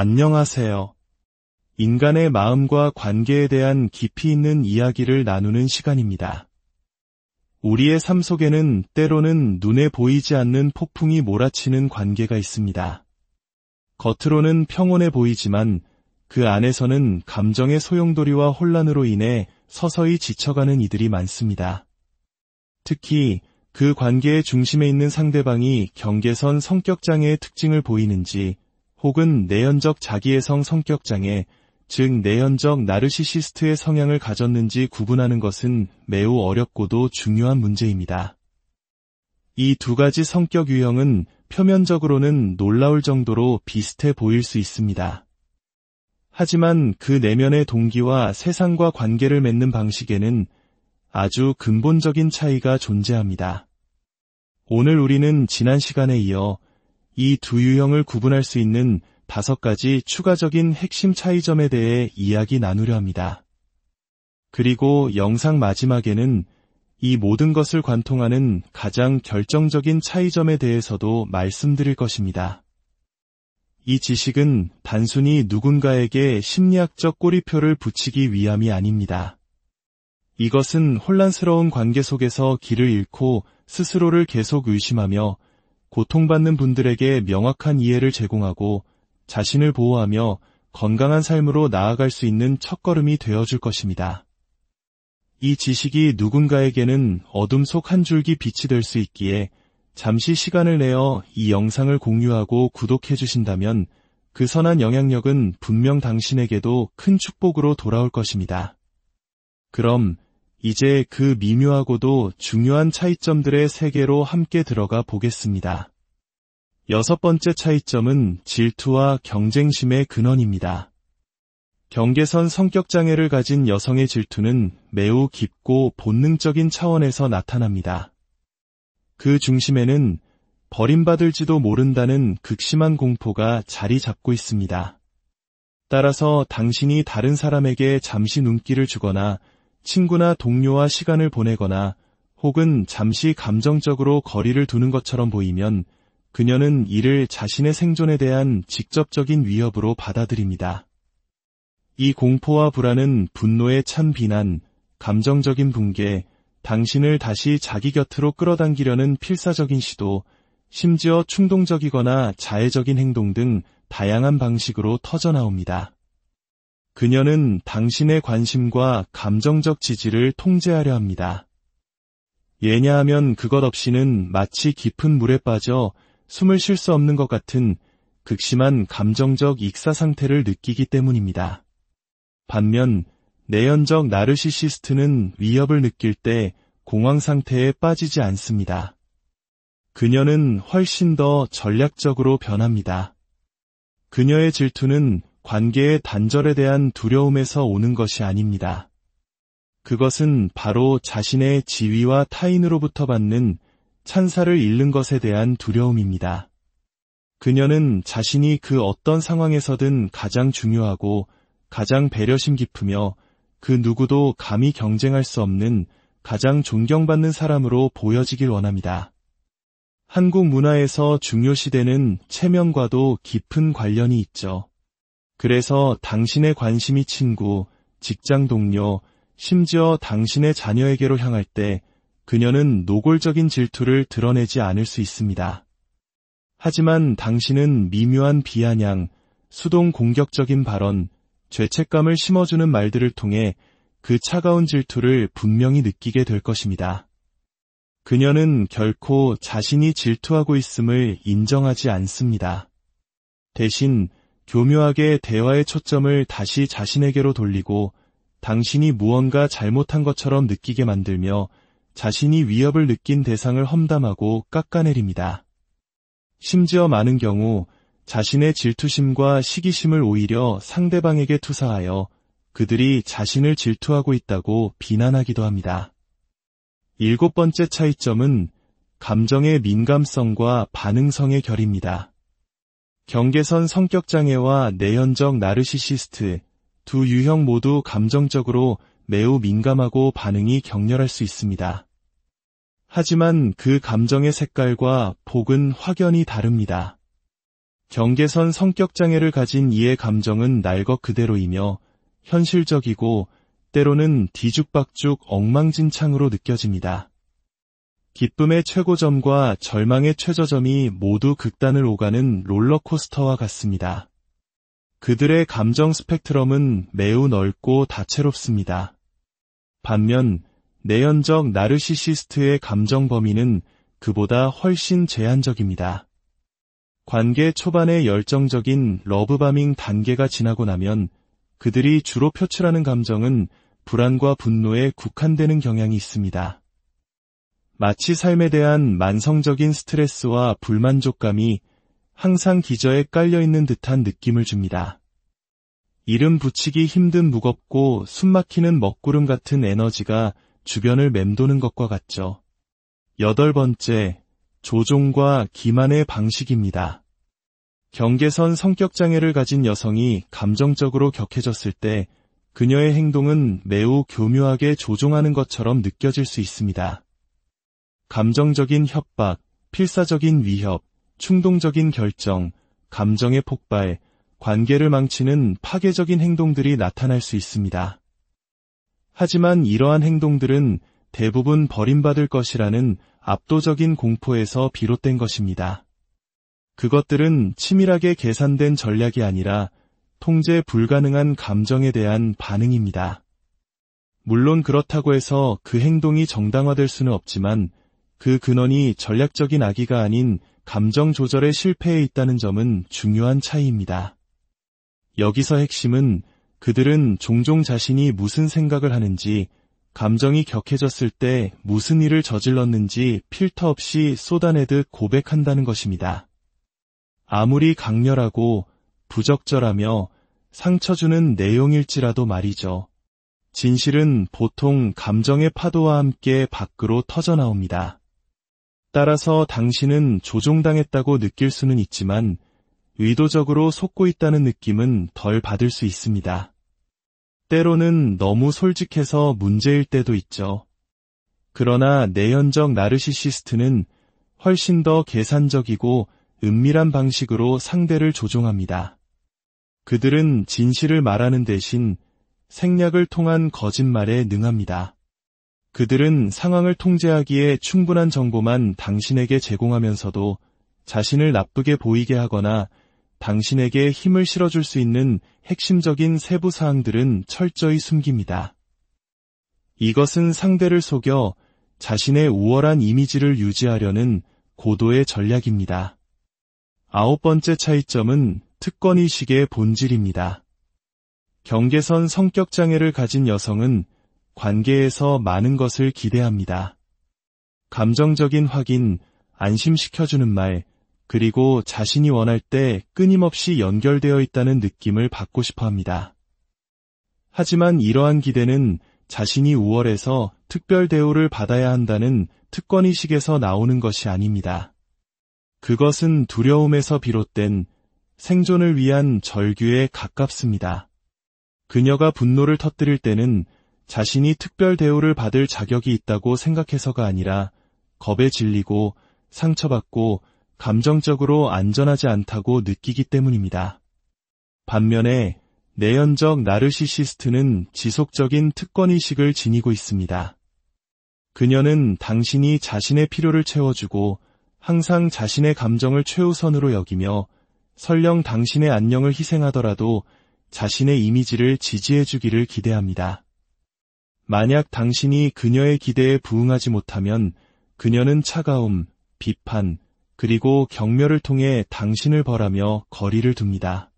안녕하세요. 인간의 마음과 관계에 대한 깊이 있는 이야기를 나누는 시간입니다. 우리의 삶 속에는 때로는 눈에 보이지 않는 폭풍이 몰아치는 관계가 있습니다. 겉으로는 평온해 보이지만 그 안에서는 감정의 소용돌이와 혼란으로 인해 서서히 지쳐가는 이들이 많습니다. 특히 그 관계의 중심에 있는 상대방이 경계선 성격장애의 특징을 보이는지 혹은 내연적 자기애성 성격장애, 즉 내연적 나르시시스트의 성향을 가졌는지 구분하는 것은 매우 어렵고도 중요한 문제입니다. 이 두 가지 성격 유형은 표면적으로는 놀라울 정도로 비슷해 보일 수 있습니다. 하지만 그 내면의 동기와 세상과 관계를 맺는 방식에는 아주 근본적인 차이가 존재합니다. 오늘 우리는 지난 시간에 이어 이 두 유형을 구분할 수 있는 5가지 추가적인 핵심 차이점에 대해 이야기 나누려 합니다. 그리고 영상 마지막에는 이 모든 것을 관통하는 가장 결정적인 차이점에 대해서도 말씀드릴 것입니다. 이 지식은 단순히 누군가에게 심리학적 꼬리표를 붙이기 위함이 아닙니다. 이것은 혼란스러운 관계 속에서 길을 잃고 스스로를 계속 의심하며 고통받는 분들에게 명확한 이해를 제공하고 자신을 보호하며 건강한 삶으로 나아갈 수 있는 첫걸음이 되어줄 것입니다. 이 지식이 누군가에게는 어둠 속 한 줄기 빛이 될 수 있기에 잠시 시간을 내어 이 영상을 공유하고 구독해 주신다면 그 선한 영향력은 분명 당신에게도 큰 축복으로 돌아올 것입니다. 그럼 이제 그 미묘하고도 중요한 차이점들의 세계로 함께 들어가 보겠습니다. 6번째 차이점은 질투와 경쟁심의 근원입니다. 경계선 성격장애를 가진 여성의 질투는 매우 깊고 본능적인 차원에서 나타납니다. 그 중심에는 버림받을지도 모른다는 극심한 공포가 자리 잡고 있습니다. 따라서 당신이 다른 사람에게 잠시 눈길을 주거나 친구나 동료와 시간을 보내거나 혹은 잠시 감정적으로 거리를 두는 것처럼 보이면 그녀는 이를 자신의 생존에 대한 직접적인 위협으로 받아들입니다. 이 공포와 불안은 분노에 찬 비난, 감정적인 붕괴, 당신을 다시 자기 곁으로 끌어당기려는 필사적인 시도, 심지어 충동적이거나 자해적인 행동 등 다양한 방식으로 터져나옵니다. 그녀는 당신의 관심과 감정적 지지를 통제하려 합니다. 왜냐하면 그것 없이는 마치 깊은 물에 빠져 숨을 쉴 수 없는 것 같은 극심한 감정적 익사 상태를 느끼기 때문입니다. 반면 내연적 나르시시스트는 위협을 느낄 때 공황 상태에 빠지지 않습니다. 그녀는 훨씬 더 전략적으로 변합니다. 그녀의 질투는 관계의 단절에 대한 두려움에서 오는 것이 아닙니다. 그것은 바로 자신의 지위와 타인으로부터 받는 찬사를 잃는 것에 대한 두려움입니다. 그녀는 자신이 그 어떤 상황에서든 가장 중요하고 가장 배려심 깊으며 그 누구도 감히 경쟁할 수 없는 가장 존경받는 사람으로 보여지길 원합니다. 한국 문화에서 중요시되는 체면과도 깊은 관련이 있죠. 그래서 당신의 관심이 친구, 직장 동료, 심지어 당신의 자녀에게로 향할 때 그녀는 노골적인 질투를 드러내지 않을 수 있습니다. 하지만 당신은 미묘한 비아냥, 수동 공격적인 발언, 죄책감을 심어주는 말들을 통해 그 차가운 질투를 분명히 느끼게 될 것입니다. 그녀는 결코 자신이 질투하고 있음을 인정하지 않습니다. 대신 교묘하게 대화의 초점을 다시 자신에게로 돌리고 당신이 무언가 잘못한 것처럼 느끼게 만들며 자신이 위협을 느낀 대상을 험담하고 깎아내립니다. 심지어 많은 경우 자신의 질투심과 시기심을 오히려 상대방에게 투사하여 그들이 자신을 질투하고 있다고 비난하기도 합니다. 7번째 차이점은 감정의 민감성과 반응성의 결입니다. 경계선 성격장애와 내연적 나르시시스트 두 유형 모두 감정적으로 매우 민감하고 반응이 격렬할 수 있습니다. 하지만 그 감정의 색깔과 폭은 확연히 다릅니다. 경계선 성격장애를 가진 이의 감정은 날 것 그대로이며 현실적이고 때로는 뒤죽박죽 엉망진창으로 느껴집니다. 기쁨의 최고점과 절망의 최저점이 모두 극단을 오가는 롤러코스터와 같습니다. 그들의 감정 스펙트럼은 매우 넓고 다채롭습니다. 반면 내연적 나르시시스트의 감정 범위는 그보다 훨씬 제한적입니다. 관계 초반의 열정적인 러브바밍 단계가 지나고 나면 그들이 주로 표출하는 감정은 불안과 분노에 국한되는 경향이 있습니다. 마치 삶에 대한 만성적인 스트레스와 불만족감이 항상 기저에 깔려있는 듯한 느낌을 줍니다. 이름 붙이기 힘든 무겁고 숨막히는 먹구름 같은 에너지가 주변을 맴도는 것과 같죠. 8번째, 조종과 기만의 방식입니다. 경계선 성격장애를 가진 여성이 감정적으로 격해졌을 때 그녀의 행동은 매우 교묘하게 조종하는 것처럼 느껴질 수 있습니다. 감정적인 협박, 필사적인 위협, 충동적인 결정, 감정의 폭발, 관계를 망치는 파괴적인 행동들이 나타날 수 있습니다. 하지만 이러한 행동들은 대부분 버림받을 것이라는 압도적인 공포에서 비롯된 것입니다. 그것들은 치밀하게 계산된 전략이 아니라 통제 불가능한 감정에 대한 반응입니다. 물론 그렇다고 해서 그 행동이 정당화될 수는 없지만 그 근원이 전략적인 악의가 아닌 감정 조절의 실패에 있다는 점은 중요한 차이입니다. 여기서 핵심은 그들은 종종 자신이 무슨 생각을 하는지, 감정이 격해졌을 때 무슨 일을 저질렀는지 필터 없이 쏟아내듯 고백한다는 것입니다. 아무리 강렬하고 부적절하며 상처 주는 내용일지라도 말이죠. 진실은 보통 감정의 파도와 함께 밖으로 터져나옵니다. 따라서 당신은 조종당했다고 느낄 수는 있지만 의도적으로 속고 있다는 느낌은 덜 받을 수 있습니다. 때로는 너무 솔직해서 문제일 때도 있죠. 그러나 내연적 나르시시스트는 훨씬 더 계산적이고 은밀한 방식으로 상대를 조종합니다. 그들은 진실을 말하는 대신 생략을 통한 거짓말에 능합니다. 그들은 상황을 통제하기에 충분한 정보만 당신에게 제공하면서도 자신을 나쁘게 보이게 하거나 당신에게 힘을 실어줄 수 있는 핵심적인 세부 사항들은 철저히 숨깁니다. 이것은 상대를 속여 자신의 우월한 이미지를 유지하려는 고도의 전략입니다. 9번째 차이점은 특권의식의 본질입니다. 경계선 성격장애를 가진 여성은 관계에서 많은 것을 기대합니다. 감정적인 확인, 안심시켜주는 말, 그리고 자신이 원할 때 끊임없이 연결되어 있다는 느낌을 받고 싶어 합니다. 하지만 이러한 기대는 자신이 우월해서 특별 대우를 받아야 한다는 특권의식에서 나오는 것이 아닙니다. 그것은 두려움에서 비롯된 생존을 위한 절규에 가깝습니다. 그녀가 분노를 터뜨릴 때는 자신이 특별 대우를 받을 자격이 있다고 생각해서가 아니라 겁에 질리고 상처받고 감정적으로 안전하지 않다고 느끼기 때문입니다. 반면에 내연적 나르시시스트는 지속적인 특권의식을 지니고 있습니다. 그녀는 당신이 자신의 필요를 채워주고 항상 자신의 감정을 최우선으로 여기며 설령 당신의 안녕을 희생하더라도 자신의 이미지를 지지해주기를 기대합니다. 만약 당신이 그녀의 기대에 부응하지 못하면 그녀는 차가움, 비판, 그리고 경멸을 통해 당신을 벌하며 거리를 둡니다.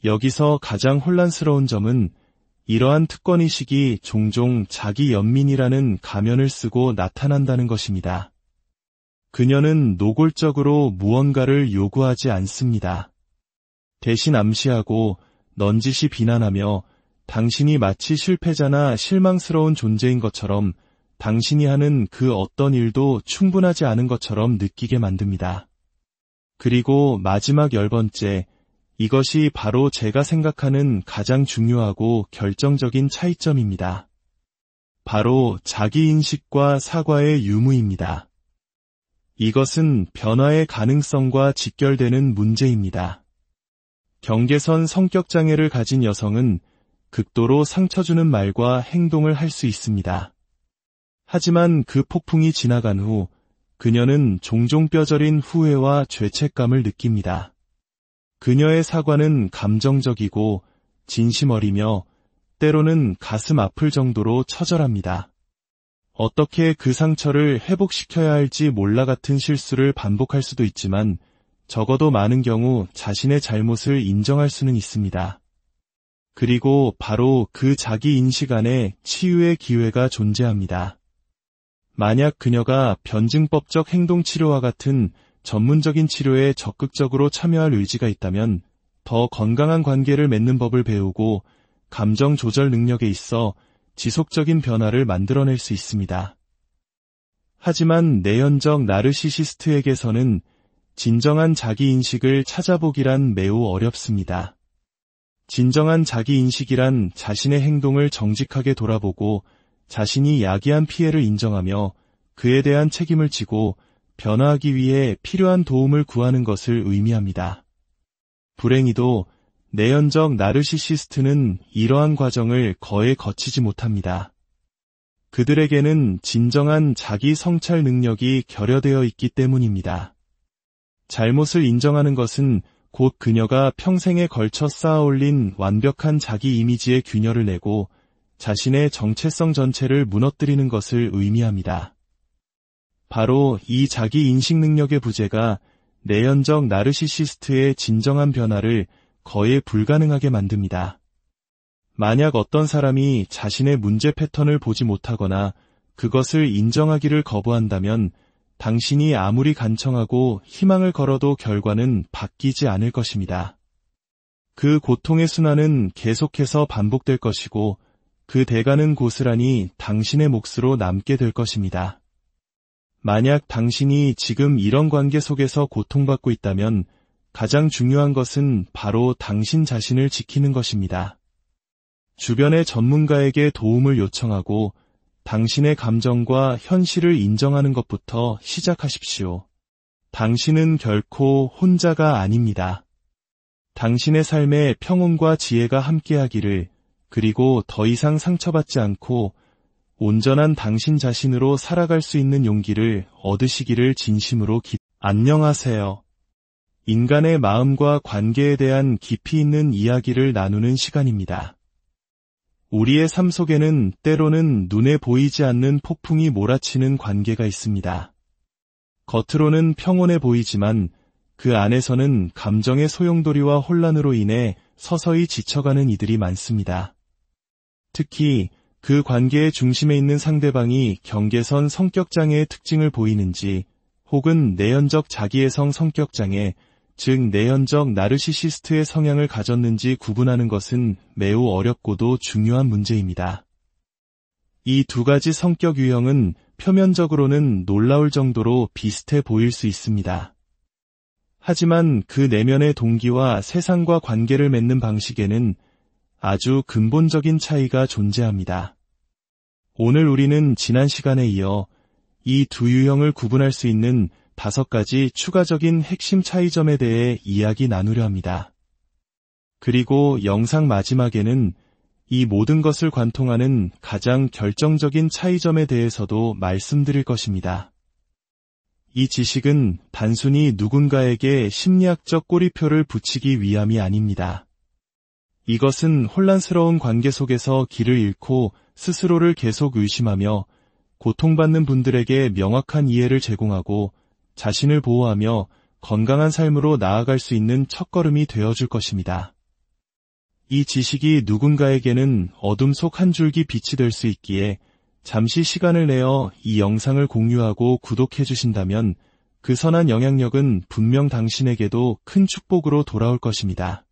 여기서 가장 혼란스러운 점은 이러한 특권의식이 종종 자기 연민이라는 가면을 쓰고 나타난다는 것입니다. 그녀는 노골적으로 무언가를 요구하지 않습니다. 대신 암시하고 넌지시 비난하며 당신이 마치 실패자나 실망스러운 존재인 것처럼 당신이 하는 그 어떤 일도 충분하지 않은 것처럼 느끼게 만듭니다. 그리고 마지막 10번째, 이것이 바로 제가 생각하는 가장 중요하고 결정적인 차이점입니다. 바로 자기인식과 사과의 유무입니다. 이것은 변화의 가능성과 직결되는 문제입니다. 경계선 성격장애를 가진 여성은 극도로 상처 주는 말과 행동을 할 수 있습니다. 하지만 그 폭풍이 지나간 후 그녀는 종종 뼈저린 후회와 죄책감을 느낍니다. 그녀의 사과는 감정적이고 진심 어리며 때로는 가슴 아플 정도로 처절합니다. 어떻게 그 상처를 회복시켜야 할지 몰라 같은 실수를 반복할 수도 있지만 적어도 많은 경우 자신의 잘못을 인정할 수는 있습니다. 그리고 바로 그 자기 인식 안에 치유의 기회가 존재합니다. 만약 그녀가 변증법적 행동치료와 같은 전문적인 치료에 적극적으로 참여할 의지가 있다면 더 건강한 관계를 맺는 법을 배우고 감정 조절 능력에 있어 지속적인 변화를 만들어낼 수 있습니다. 하지만 내연적 나르시시스트에게서는 진정한 자기인식을 찾아보기란 매우 어렵습니다. 진정한 자기인식이란 자신의 행동을 정직하게 돌아보고 자신이 야기한 피해를 인정하며 그에 대한 책임을 지고 변화하기 위해 필요한 도움을 구하는 것을 의미합니다. 불행히도 내연적 나르시시스트는 이러한 과정을 거의 거치지 못합니다. 그들에게는 진정한 자기 성찰 능력이 결여되어 있기 때문입니다. 잘못을 인정하는 것은 곧 그녀가 평생에 걸쳐 쌓아올린 완벽한 자기 이미지에 균열을 내고 자신의 정체성 전체를 무너뜨리는 것을 의미합니다. 바로 이 자기 인식 능력의 부재가 내연적 나르시시스트의 진정한 변화를 거의 불가능하게 만듭니다. 만약 어떤 사람이 자신의 문제 패턴을 보지 못하거나 그것을 인정하기를 거부한다면 당신이 아무리 간청하고 희망을 걸어도 결과는 바뀌지 않을 것입니다. 그 고통의 순환은 계속해서 반복될 것이고 그 대가는 고스란히 당신의 몫으로 남게 될 것입니다. 만약 당신이 지금 이런 관계 속에서 고통받고 있다면 가장 중요한 것은 바로 당신 자신을 지키는 것입니다. 주변의 전문가에게 도움을 요청하고 당신의 감정과 현실을 인정하는 것부터 시작하십시오. 당신은 결코 혼자가 아닙니다. 당신의 삶에 평온과 지혜가 함께하기를, 그리고 더 이상 상처받지 않고 온전한 당신 자신으로 살아갈 수 있는 용기를 얻으시기를 진심으로 안녕하세요. 인간의 마음과 관계에 대한 깊이 있는 이야기를 나누는 시간입니다. 우리의 삶 속에는 때로는 눈에 보이지 않는 폭풍이 몰아치는 관계가 있습니다. 겉으로는 평온해 보이지만 그 안에서는 감정의 소용돌이와 혼란으로 인해 서서히 지쳐가는 이들이 많습니다. 특히 그 관계의 중심에 있는 상대방이 경계선 성격장애의 특징을 보이는지 혹은 내연적 자기애성 성격장애, 즉 내연적 나르시시스트의 성향을 가졌는지 구분하는 것은 매우 어렵고도 중요한 문제입니다. 이 두 가지 성격 유형은 표면적으로는 놀라울 정도로 비슷해 보일 수 있습니다. 하지만 그 내면의 동기와 세상과 관계를 맺는 방식에는 아주 근본적인 차이가 존재합니다. 오늘 우리는 지난 시간에 이어 이 두 유형을 구분할 수 있는 5가지 추가적인 핵심 차이점에 대해 이야기 나누려 합니다. 그리고 영상 마지막에는 이 모든 것을 관통하는 가장 결정적인 차이점에 대해서도 말씀드릴 것입니다. 이 지식은 단순히 누군가에게 심리학적 꼬리표를 붙이기 위함이 아닙니다. 이것은 혼란스러운 관계 속에서 길을 잃고 스스로를 계속 의심하며 고통받는 분들에게 명확한 이해를 제공하고 자신을 보호하며 건강한 삶으로 나아갈 수 있는 첫걸음이 되어줄 것입니다. 이 지식이 누군가에게는 어둠 속 한 줄기 빛이 될 수 있기에 잠시 시간을 내어 이 영상을 공유하고 구독해 주신다면 그 선한 영향력은 분명 당신에게도 큰 축복으로 돌아올 것입니다.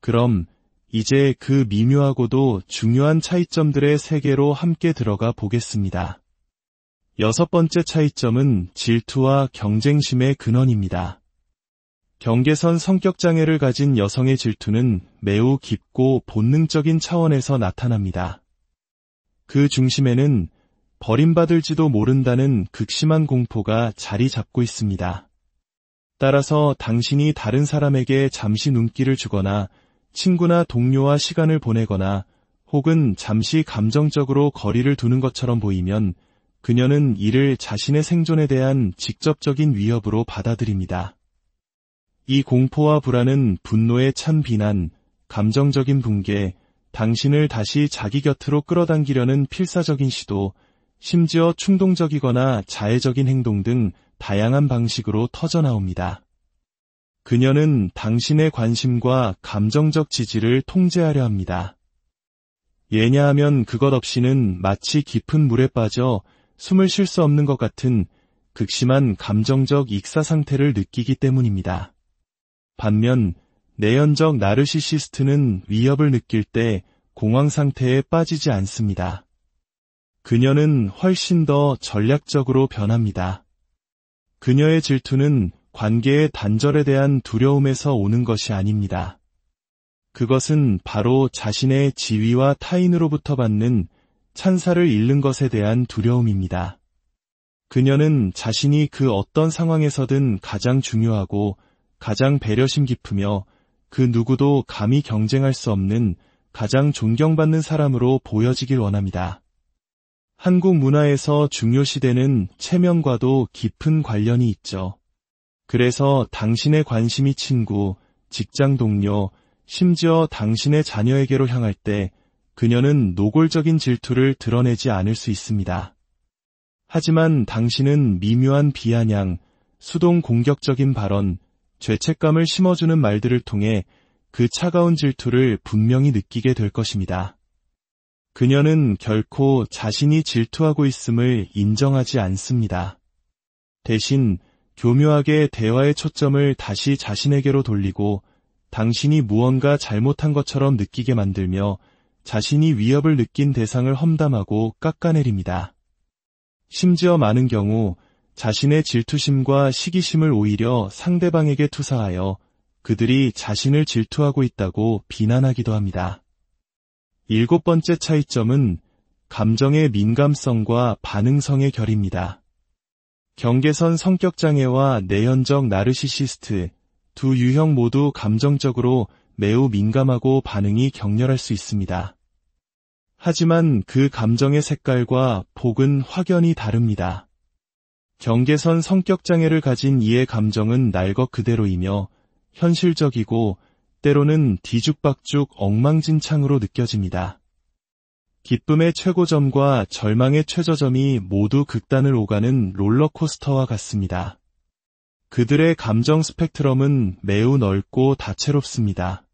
그럼 이제 그 미묘하고도 중요한 차이점들의 세계로 함께 들어가 보겠습니다. 6번째 차이점은 질투와 경쟁심의 근원입니다. 경계선 성격장애를 가진 여성의 질투는 매우 깊고 본능적인 차원에서 나타납니다. 그 중심에는 버림받을지도 모른다는 극심한 공포가 자리 잡고 있습니다. 따라서 당신이 다른 사람에게 잠시 눈길을 주거나 친구나 동료와 시간을 보내거나 혹은 잠시 감정적으로 거리를 두는 것처럼 보이면 그녀는 이를 자신의 생존에 대한 직접적인 위협으로 받아들입니다. 이 공포와 불안은 분노에 찬 비난, 감정적인 붕괴, 당신을 다시 자기 곁으로 끌어당기려는 필사적인 시도, 심지어 충동적이거나 자해적인 행동 등 다양한 방식으로 터져나옵니다. 그녀는 당신의 관심과 감정적 지지를 통제하려 합니다. 왜냐하면 그것 없이는 마치 깊은 물에 빠져 숨을 쉴 수 없는 것 같은 극심한 감정적 익사 상태를 느끼기 때문입니다. 반면 내연적 나르시시스트는 위협을 느낄 때 공황 상태에 빠지지 않습니다. 그녀는 훨씬 더 전략적으로 변합니다. 그녀의 질투는 관계의 단절에 대한 두려움에서 오는 것이 아닙니다. 그것은 바로 자신의 지위와 타인으로부터 받는 찬사를 잃는 것에 대한 두려움입니다. 그녀는 자신이 그 어떤 상황에서든 가장 중요하고 가장 배려심 깊으며 그 누구도 감히 경쟁할 수 없는 가장 존경받는 사람으로 보여지길 원합니다. 한국 문화에서 중요시되는 체면과도 깊은 관련이 있죠. 그래서 당신의 관심이 친구, 직장 동료, 심지어 당신의 자녀에게로 향할 때 그녀는 노골적인 질투를 드러내지 않을 수 있습니다. 하지만 당신은 미묘한 비아냥, 수동 공격적인 발언, 죄책감을 심어주는 말들을 통해 그 차가운 질투를 분명히 느끼게 될 것입니다. 그녀는 결코 자신이 질투하고 있음을 인정하지 않습니다. 대신 교묘하게 대화의 초점을 다시 자신에게로 돌리고 당신이 무언가 잘못한 것처럼 느끼게 만들며 자신이 위협을 느낀 대상을 험담하고 깎아내립니다. 심지어 많은 경우 자신의 질투심과 시기심을 오히려 상대방에게 투사하여 그들이 자신을 질투하고 있다고 비난하기도 합니다. 7번째 차이점은 감정의 민감성과 반응성의 결입니다. 경계선 성격장애와 내연적 나르시시스트 두 유형 모두 감정적으로 매우 민감하고 반응이 격렬할 수 있습니다. 하지만 그 감정의 색깔과 폭은 확연히 다릅니다. 경계선 성격장애를 가진 이의 감정은 날 것 그대로이며 현실적이고 때로는 뒤죽박죽 엉망진창으로 느껴집니다. 기쁨의 최고점과 절망의 최저점이 모두 극단을 오가는 롤러코스터와 같습니다. 그들의 감정 스펙트럼은 매우 넓고 다채롭습니다.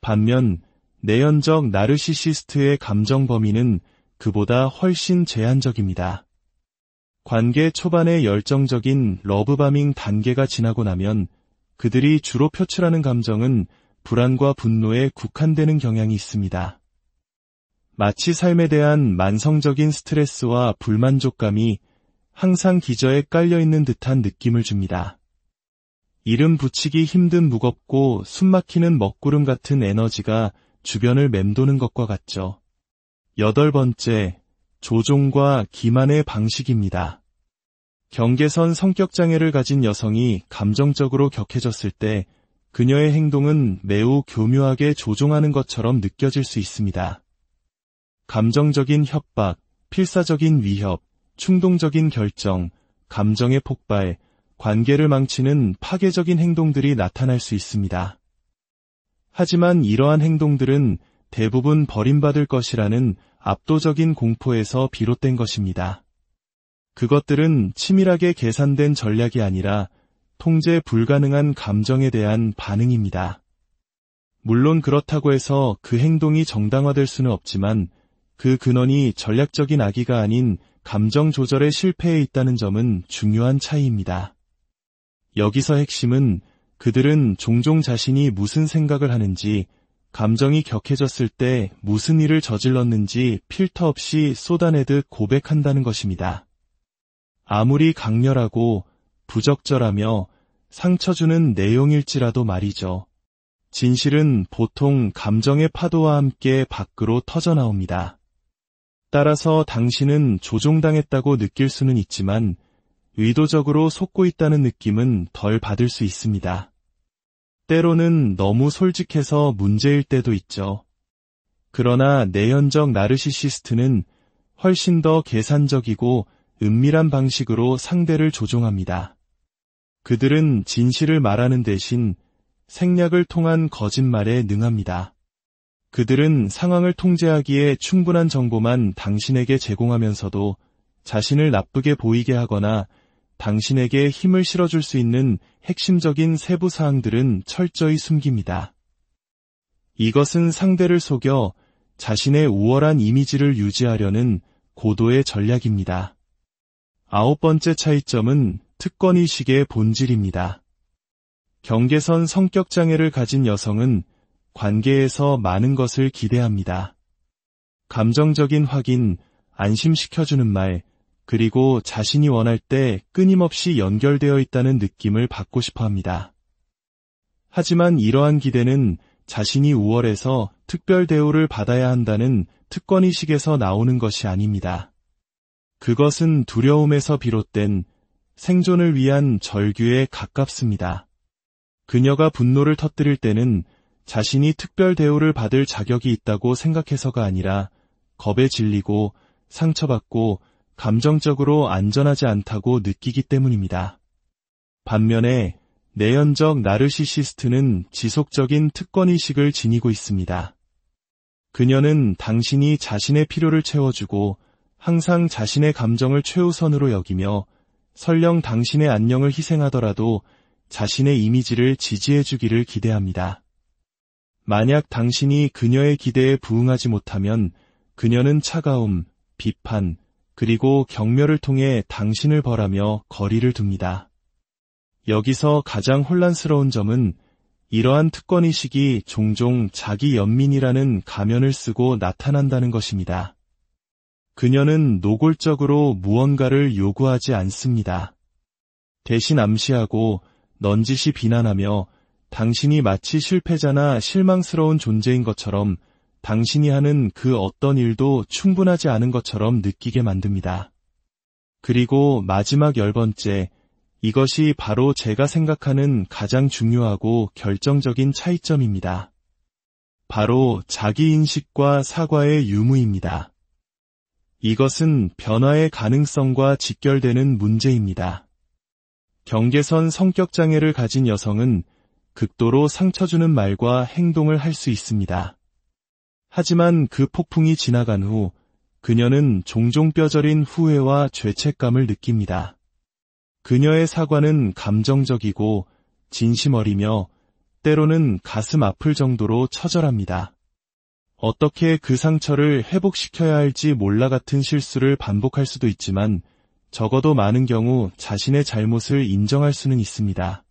반면 내연적 나르시시스트의 감정 범위는 그보다 훨씬 제한적입니다. 관계 초반의 열정적인 러브바밍 단계가 지나고 나면 그들이 주로 표출하는 감정은 불안과 분노에 국한되는 경향이 있습니다. 마치 삶에 대한 만성적인 스트레스와 불만족감이 항상 기저에 깔려있는 듯한 느낌을 줍니다. 이름 붙이기 힘든 무겁고 숨막히는 먹구름 같은 에너지가 주변을 맴도는 것과 같죠. 8번째, 조종과 기만의 방식입니다. 경계선 성격장애를 가진 여성이 감정적으로 격해졌을 때 그녀의 행동은 매우 교묘하게 조종하는 것처럼 느껴질 수 있습니다. 감정적인 협박, 필사적인 위협, 충동적인 결정, 감정의 폭발, 관계를 망치는 파괴적인 행동들이 나타날 수 있습니다. 하지만 이러한 행동들은 대부분 버림받을 것이라는 압도적인 공포에서 비롯된 것입니다. 그것들은 치밀하게 계산된 전략이 아니라 통제 불가능한 감정에 대한 반응입니다. 물론 그렇다고 해서 그 행동이 정당화될 수는 없지만 그 근원이 전략적인 악의가 아닌 감정 조절의 실패에 있다는 점은 중요한 차이입니다. 여기서 핵심은 그들은 종종 자신이 무슨 생각을 하는지, 감정이 격해졌을 때 무슨 일을 저질렀는지 필터 없이 쏟아내듯 고백한다는 것입니다. 아무리 강렬하고 부적절하며 상처 주는 내용일지라도 말이죠. 진실은 보통 감정의 파도와 함께 밖으로 터져나옵니다. 따라서 당신은 조종당했다고 느낄 수는 있지만 의도적으로 속고 있다는 느낌은 덜 받을 수 있습니다. 때로는 너무 솔직해서 문제일 때도 있죠. 그러나 내연적 나르시시스트는 훨씬 더 계산적이고 은밀한 방식으로 상대를 조종합니다. 그들은 진실을 말하는 대신 생략을 통한 거짓말에 능합니다. 그들은 상황을 통제하기에 충분한 정보만 당신에게 제공하면서도 자신을 나쁘게 보이게 하거나 당신에게 힘을 실어줄 수 있는 핵심적인 세부 사항들은 철저히 숨깁니다. 이것은 상대를 속여 자신의 우월한 이미지를 유지하려는 고도의 전략입니다. 9번째 차이점은 특권의식의 본질입니다. 경계선 성격장애를 가진 여성은 관계에서 많은 것을 기대합니다. 감정적인 확인, 안심시켜주는 말, 그리고 자신이 원할 때 끊임없이 연결되어 있다는 느낌을 받고 싶어 합니다. 하지만 이러한 기대는 자신이 우월해서 특별 대우를 받아야 한다는 특권의식에서 나오는 것이 아닙니다. 그것은 두려움에서 비롯된 생존을 위한 절규에 가깝습니다. 그녀가 분노를 터뜨릴 때는 자신이 특별 대우를 받을 자격이 있다고 생각해서가 아니라 겁에 질리고 상처받고 감정적으로 안전하지 않다고 느끼기 때문입니다. 반면에 내연적 나르시시스트는 지속적인 특권의식을 지니고 있습니다. 그녀는 당신이 자신의 필요를 채워주고 항상 자신의 감정을 최우선으로 여기며 설령 당신의 안녕을 희생하더라도 자신의 이미지를 지지해주기를 기대합니다. 만약 당신이 그녀의 기대에 부응하지 못하면 그녀는 차가움, 비판, 그리고 경멸을 통해 당신을 벌하며 거리를 둡니다. 여기서 가장 혼란스러운 점은 이러한 특권의식이 종종 자기 연민이라는 가면을 쓰고 나타난다는 것입니다. 그녀는 노골적으로 무언가를 요구하지 않습니다. 대신 암시하고 넌지시 비난하며 당신이 마치 실패자나 실망스러운 존재인 것처럼 당신이 하는 그 어떤 일도 충분하지 않은 것처럼 느끼게 만듭니다. 그리고 마지막 10번째, 이것이 바로 제가 생각하는 가장 중요하고 결정적인 차이점입니다. 바로 자기인식과 사과의 유무입니다. 이것은 변화의 가능성과 직결되는 문제입니다. 경계선 성격장애를 가진 여성은 극도로 상처주는 말과 행동을 할 수 있습니다. 하지만 그 폭풍이 지나간 후 그녀는 종종 뼈저린 후회와 죄책감을 느낍니다. 그녀의 사과는 감정적이고 진심 어리며 때로는 가슴 아플 정도로 처절합니다. 어떻게 그 상처를 회복시켜야 할지 몰라 같은 실수를 반복할 수도 있지만 적어도 많은 경우 자신의 잘못을 인정할 수는 있습니다.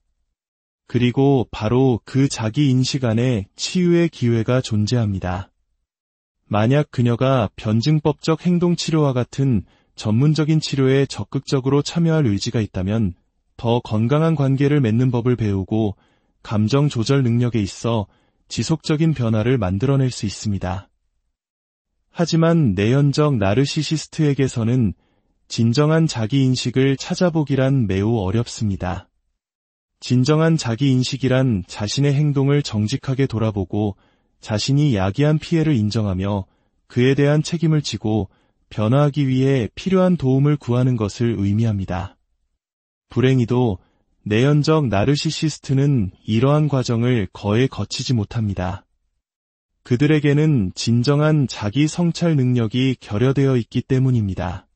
그리고 바로 그 자기 인식 안에 치유의 기회가 존재합니다. 만약 그녀가 변증법적 행동치료와 같은 전문적인 치료에 적극적으로 참여할 의지가 있다면 더 건강한 관계를 맺는 법을 배우고 감정 조절 능력에 있어 지속적인 변화를 만들어낼 수 있습니다. 하지만 내연적 나르시시스트에게서는 진정한 자기인식을 찾아보기란 매우 어렵습니다. 진정한 자기인식이란 자신의 행동을 정직하게 돌아보고 자신이 야기한 피해를 인정하며 그에 대한 책임을 지고 변화하기 위해 필요한 도움을 구하는 것을 의미합니다. 불행히도 내연적 나르시시스트는 이러한 과정을 거의 거치지 못합니다. 그들에게는 진정한 자기 성찰 능력이 결여되어 있기 때문입니다.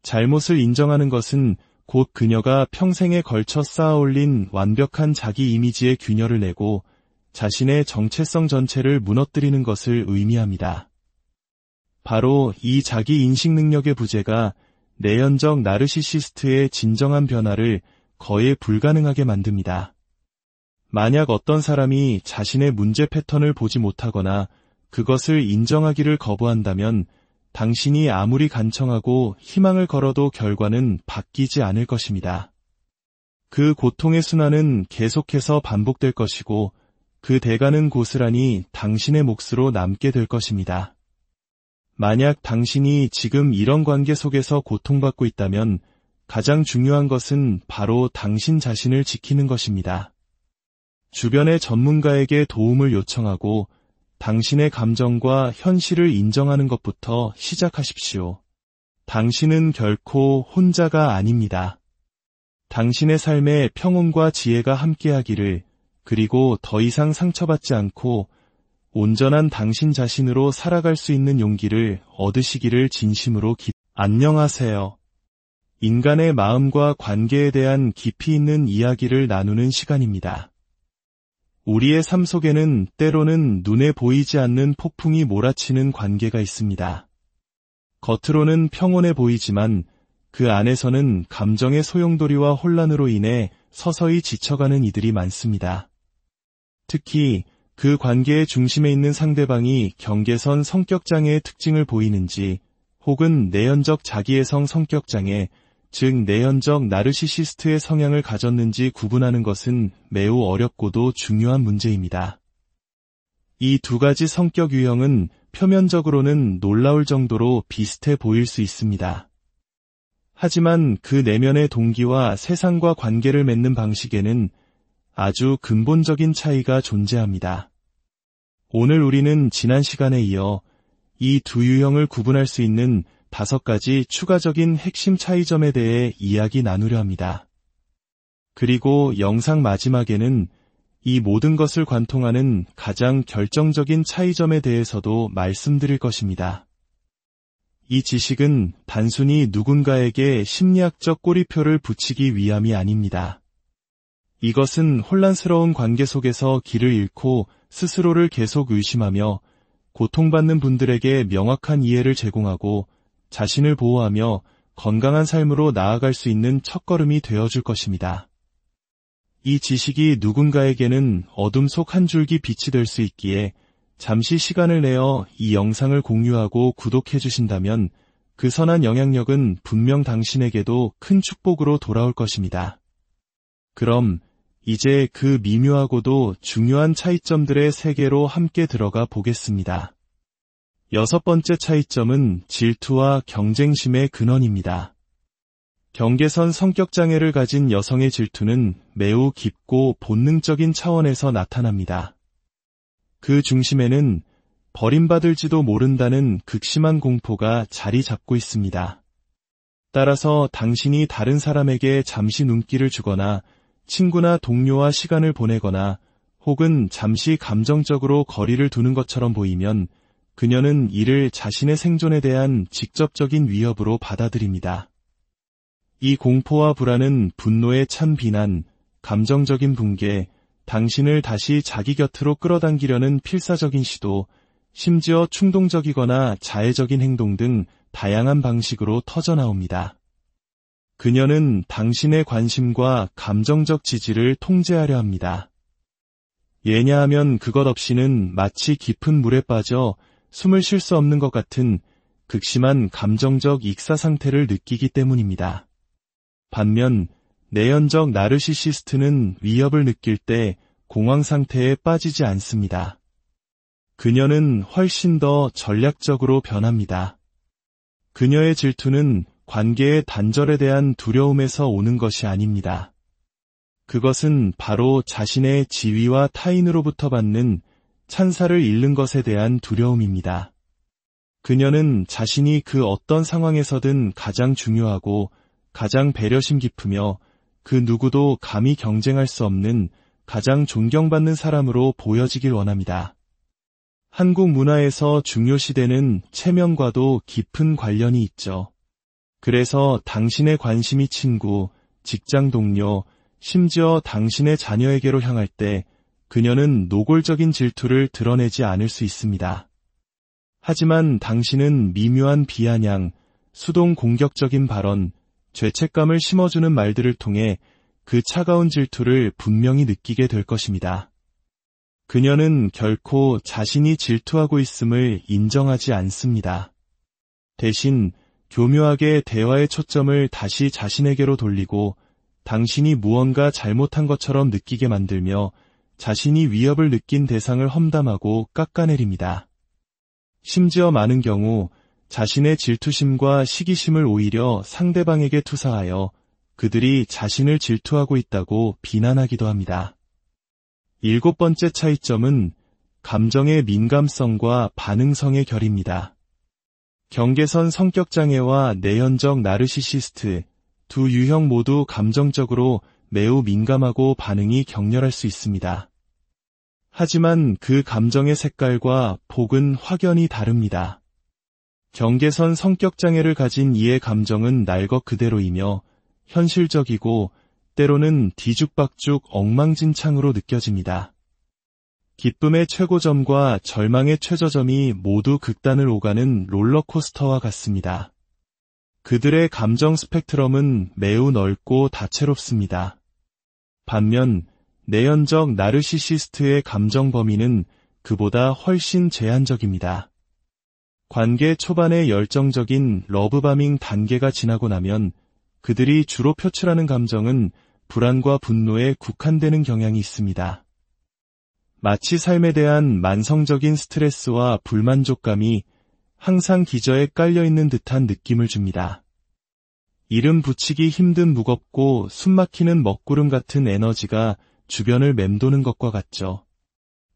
잘못을 인정하는 것은 곧 그녀가 평생에 걸쳐 쌓아올린 완벽한 자기 이미지의 균열을 내고 자신의 정체성 전체를 무너뜨리는 것을 의미합니다. 바로 이 자기 인식 능력의 부재가 내연적 나르시시스트의 진정한 변화를 거의 불가능하게 만듭니다. 만약 어떤 사람이 자신의 문제 패턴을 보지 못하거나 그것을 인정하기를 거부한다면 당신이 아무리 간청하고 희망을 걸어도 결과는 바뀌지 않을 것입니다. 그 고통의 순환은 계속해서 반복될 것이고 그 대가는 고스란히 당신의 몫으로 남게 될 것입니다. 만약 당신이 지금 이런 관계 속에서 고통받고 있다면 가장 중요한 것은 바로 당신 자신을 지키는 것입니다. 주변의 전문가에게 도움을 요청하고 당신의 감정과 현실을 인정하는 것부터 시작하십시오. 당신은 결코 혼자가 아닙니다. 당신의 삶에 평온과 지혜가 함께하기를, 그리고 더 이상 상처받지 않고 온전한 당신 자신으로 살아갈 수 있는 용기를 얻으시기를 진심으로 안녕하세요. 인간의 마음과 관계에 대한 깊이 있는 이야기를 나누는 시간입니다. 우리의 삶 속에는 때로는 눈에 보이지 않는 폭풍이 몰아치는 관계가 있습니다. 겉으로는 평온해 보이지만 그 안에서는 감정의 소용돌이와 혼란으로 인해 서서히 지쳐가는 이들이 많습니다. 특히 그 관계의 중심에 있는 상대방이 경계선 성격장애의 특징을 보이는지, 혹은 내연적 자기애성 성격장애, 즉 내연적 나르시시스트의 성향을 가졌는지 구분하는 것은 매우 어렵고도 중요한 문제입니다. 이 두 가지 성격 유형은 표면적으로는 놀라울 정도로 비슷해 보일 수 있습니다. 하지만 그 내면의 동기와 세상과 관계를 맺는 방식에는 아주 근본적인 차이가 존재합니다. 오늘 우리는 지난 시간에 이어 이 두 유형을 구분할 수 있는 5가지 추가적인 핵심 차이점에 대해 이야기 나누려 합니다. 그리고 영상 마지막에는 이 모든 것을 관통하는 가장 결정적인 차이점에 대해서도 말씀드릴 것입니다. 이 지식은 단순히 누군가에게 심리학적 꼬리표를 붙이기 위함이 아닙니다. 이것은 혼란스러운 관계 속에서 길을 잃고 스스로를 계속 의심하며 고통받는 분들에게 명확한 이해를 제공하고 자신을 보호하며 건강한 삶으로 나아갈 수 있는 첫걸음이 되어줄 것입니다. 이 지식이 누군가에게는 어둠 속 한 줄기 빛이 될 수 있기에 잠시 시간을 내어 이 영상을 공유하고 구독해 주신다면 그 선한 영향력은 분명 당신에게도 큰 축복으로 돌아올 것입니다. 그럼 이제 그 미묘하고도 중요한 차이점들의 세계로 함께 들어가 보겠습니다. 6번째 차이점은 질투와 경쟁심의 근원입니다. 경계선 성격장애를 가진 여성의 질투는 매우 깊고 본능적인 차원에서 나타납니다. 그 중심에는 버림받을지도 모른다는 극심한 공포가 자리 잡고 있습니다. 따라서 당신이 다른 사람에게 잠시 눈길을 주거나 친구나 동료와 시간을 보내거나 혹은 잠시 감정적으로 거리를 두는 것처럼 보이면 그녀는 이를 자신의 생존에 대한 직접적인 위협으로 받아들입니다. 이 공포와 불안은 분노에 찬 비난, 감정적인 붕괴, 당신을 다시 자기 곁으로 끌어당기려는 필사적인 시도, 심지어 충동적이거나 자해적인 행동 등 다양한 방식으로 터져나옵니다. 그녀는 당신의 관심과 감정적 지지를 통제하려 합니다. 왜냐하면 그것 없이는 마치 깊은 물에 빠져 숨을 쉴 수 없는 것 같은 극심한 감정적 익사 상태를 느끼기 때문입니다. 반면 내연적 나르시시스트는 위협을 느낄 때 공황 상태에 빠지지 않습니다. 그녀는 훨씬 더 전략적으로 변합니다. 그녀의 질투는 관계의 단절에 대한 두려움에서 오는 것이 아닙니다. 그것은 바로 자신의 지위와 타인으로부터 받는 찬사를 잃는 것에 대한 두려움입니다. 그녀는 자신이 그 어떤 상황에서든 가장 중요하고 가장 배려심 깊으며 그 누구도 감히 경쟁할 수 없는 가장 존경받는 사람으로 보여지길 원합니다. 한국 문화에서 중요시되는 체면과도 깊은 관련이 있죠. 그래서 당신의 관심이 친구, 직장 동료, 심지어 당신의 자녀에게로 향할 때 그녀는 노골적인 질투를 드러내지 않을 수 있습니다. 하지만 당신은 미묘한 비아냥, 수동 공격적인 발언, 죄책감을 심어주는 말들을 통해 그 차가운 질투를 분명히 느끼게 될 것입니다. 그녀는 결코 자신이 질투하고 있음을 인정하지 않습니다. 대신 교묘하게 대화의 초점을 다시 자신에게로 돌리고 당신이 무언가 잘못한 것처럼 느끼게 만들며 자신이 위협을 느낀 대상을 험담하고 깎아내립니다. 심지어 많은 경우 자신의 질투심과 시기심을 오히려 상대방에게 투사하여 그들이 자신을 질투하고 있다고 비난하기도 합니다. 7번째 차이점은 감정의 민감성과 반응성의 결입니다. 경계선 성격장애와 내연적 나르시시스트 두 유형 모두 감정적으로 매우 민감하고 반응이 격렬할 수 있습니다. 하지만 그 감정의 색깔과 폭은 확연히 다릅니다. 경계선 성격장애를 가진 이의 감정은 날 것 그대로이며 현실적이고 때로는 뒤죽박죽 엉망진창으로 느껴집니다. 기쁨의 최고점과 절망의 최저점이 모두 극단을 오가는 롤러코스터와 같습니다. 그들의 감정 스펙트럼은 매우 넓고 다채롭습니다. 반면 내연적 나르시시스트의 감정 범위는 그보다 훨씬 제한적입니다. 관계 초반의 열정적인 러브바밍 단계가 지나고 나면 그들이 주로 표출하는 감정은 불안과 분노에 국한되는 경향이 있습니다. 마치 삶에 대한 만성적인 스트레스와 불만족감이 항상 기저에 깔려있는 듯한 느낌을 줍니다. 이름 붙이기 힘든 무겁고 숨막히는 먹구름 같은 에너지가 주변을 맴도는 것과 같죠.